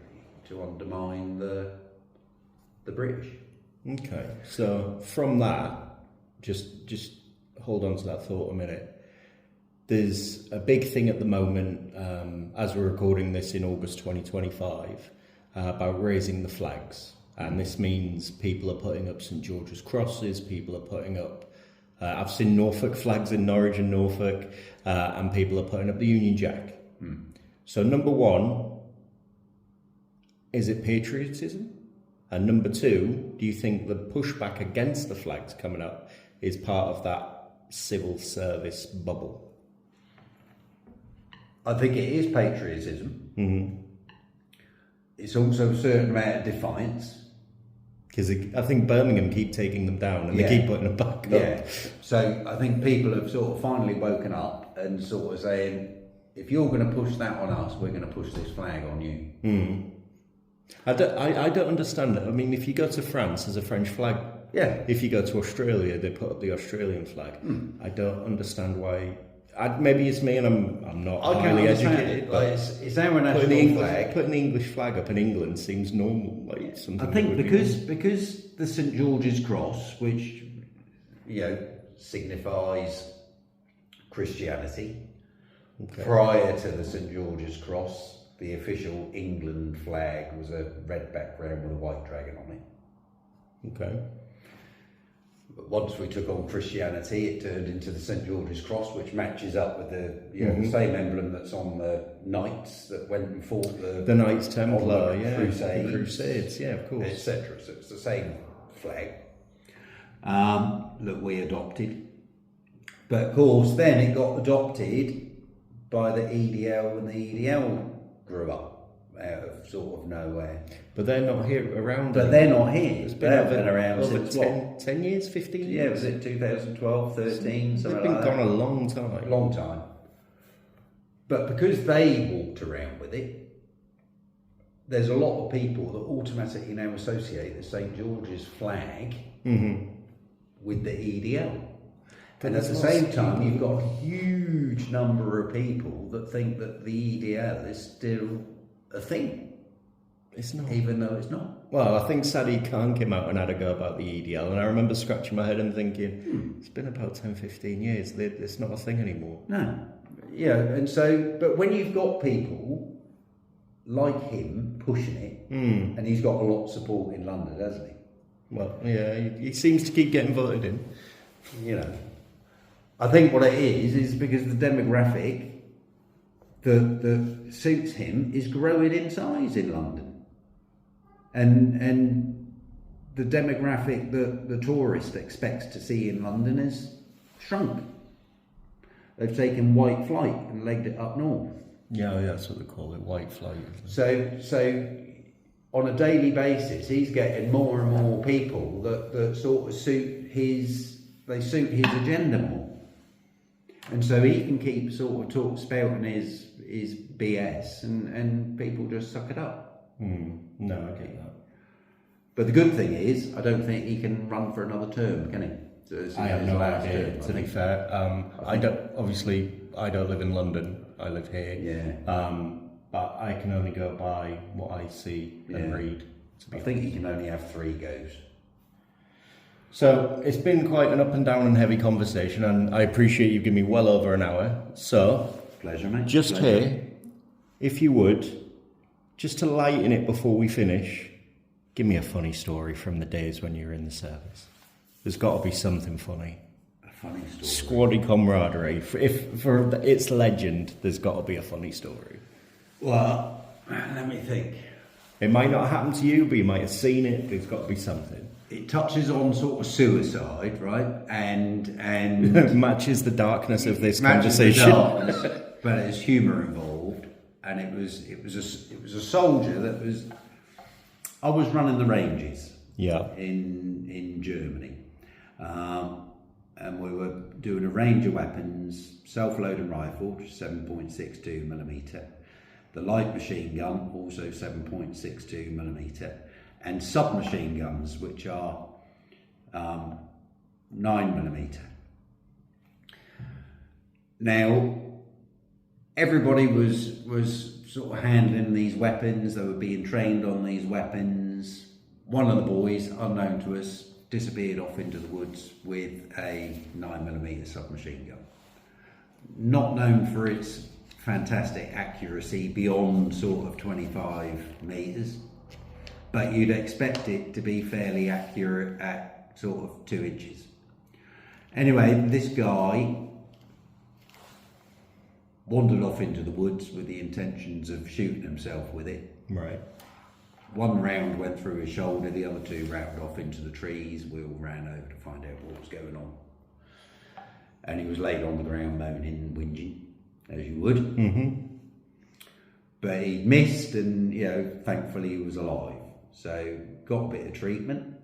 to undermine the British?
Okay, so from that, just hold on to that thought a minute. There's a big thing at the moment, as we're recording this in August 2025, about raising the flags. And this means people are putting up St George's crosses, people are putting up I've seen Norfolk flags in Norwich and Norfolk, and people are putting up the Union Jack. So number one, is it patriotism? And number two, do you think the pushback against the flags coming up is part of that civil service bubble?
I think it is patriotism. It's also a certain amount of defiance.
Because I think Birmingham keep taking them down and they keep putting them back up.
Yeah. So I think people have sort of finally woken up and sort of saying, if you're going to push that on us, we're going to push this flag on you.
I don't understand it. I mean, if you go to France, there's a French flag.
Yeah.
If you go to Australia, they put up the Australian flag. I don't understand why. Maybe it's me and I'm not highly educated.
But it's our national flag.
Putting the English flag up in England seems normal. Like something.
I think because the St George's Cross, which signifies Christianity, prior to the St George's Cross, the official England flag was a red background with a white dragon on it.
Okay.
But once we took on Christianity, it turned into the St George's Cross, which matches up with the same emblem that's on the knights that went and fought
the Knights Templar,
Crusades,
the Crusades, yeah, of course,
etc. So it's the same flag that we adopted. But of course, then it got adopted by the EDL when the EDL grew up out of sort of nowhere.
But they're not here around.
But they're not here.
It's
They've been around since
10 years, 15 years?
Yeah, was it 2012, 13, something
They've been
like
gone
that?
a long time.
Long time. But because they walked around with it, there's a lot of people that automatically now associate the St George's flag with the EDL. And at the same time, you've got a huge number of people that think that the EDL is still a thing.
It's not.
Even though it's not.
Well, I think Sadiq Khan came out and had a go about the EDL, and I remember scratching my head and thinking, it's been about 10, 15 years, it's not a thing anymore.
No. Yeah, and so, but when you've got people like him pushing it, and he's got a lot of support in London, hasn't he?
Well, yeah, he seems to keep getting voted in.
You know, I think what it is because the demographic that suits him is growing in size in London, and the demographic that the tourist expects to see in London is shrunk. They've taken white flight and legged it up north.
Yeah, that's what they call it, white flight.
So on a daily basis, he's getting more and more people that sort of suit his agenda more. And so he can keep sort of spouting his BS and people just suck it up.
No, I get that.
But the good thing is, I don't think he can run for another term, can he?
I have no idea, to be fair. I don't live in London, I live here.
Yeah.
But I can only go by what I see and read.
I think he can only have 3 goes.
So it's been quite an up and down and heavy conversation, and I appreciate you giving me well over an hour. So,
pleasure, mate.
Just here, if you would, just to lighten it before we finish, give me a funny story from the days when you were in the service. There's got to be something funny.
A funny story.
Squaddy camaraderie. If for its legend, there's got to be a funny story.
Well, let me think.
It might not happen to you, but you might have seen it. There's got to be something.
It touches on sort of suicide, right? And
matches the darkness of this
matches
conversation.
The darkness, but there's humour involved, and it was a soldier that was. I was running the ranges.
Yeah.
In Germany, and we were doing a range of weapons: self-loading rifle, 7.62 millimeter, the light machine gun, also 7.62 millimeter. And submachine guns, which are 9mm. Now, everybody was sort of handling these weapons. They were being trained on these weapons. One of the boys, unknown to us, disappeared off into the woods with a 9mm submachine gun. Not known for its fantastic accuracy beyond sort of 25 metres. But you'd expect it to be fairly accurate at sort of 2 inches. Anyway, this guy wandered off into the woods with the intentions of shooting himself with it.
Right.
One round went through his shoulder, the other 2 rattled off into the trees. We all ran over to find out what was going on. And he was laid on the ground moaning and whinging, as you would.
Mm-hmm.
But he missed and, thankfully he was alive. So got a bit of treatment.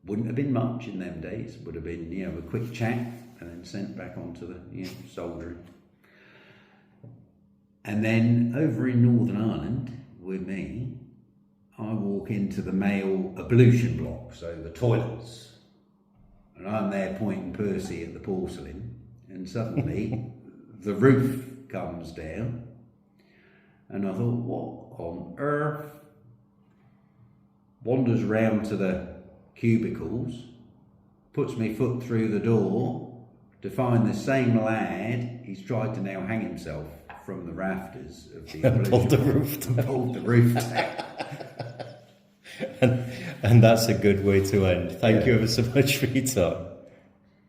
Wouldn't have been much in them days. Would have been, a quick chat and then sent back onto the soldiering. And then over in Northern Ireland with me, I walk into the male ablution block, so the toilets, and I'm there pointing Percy at the porcelain, and suddenly the roof comes down, and I thought, what on earth? Wanders round to the cubicles, puts my foot through the door to find the same lad. He's tried to now hang himself from the rafters of the
And pulled the
enclosure
roof
and pulled the roof down.
and that's a good way to end. Thank you ever so much for your time.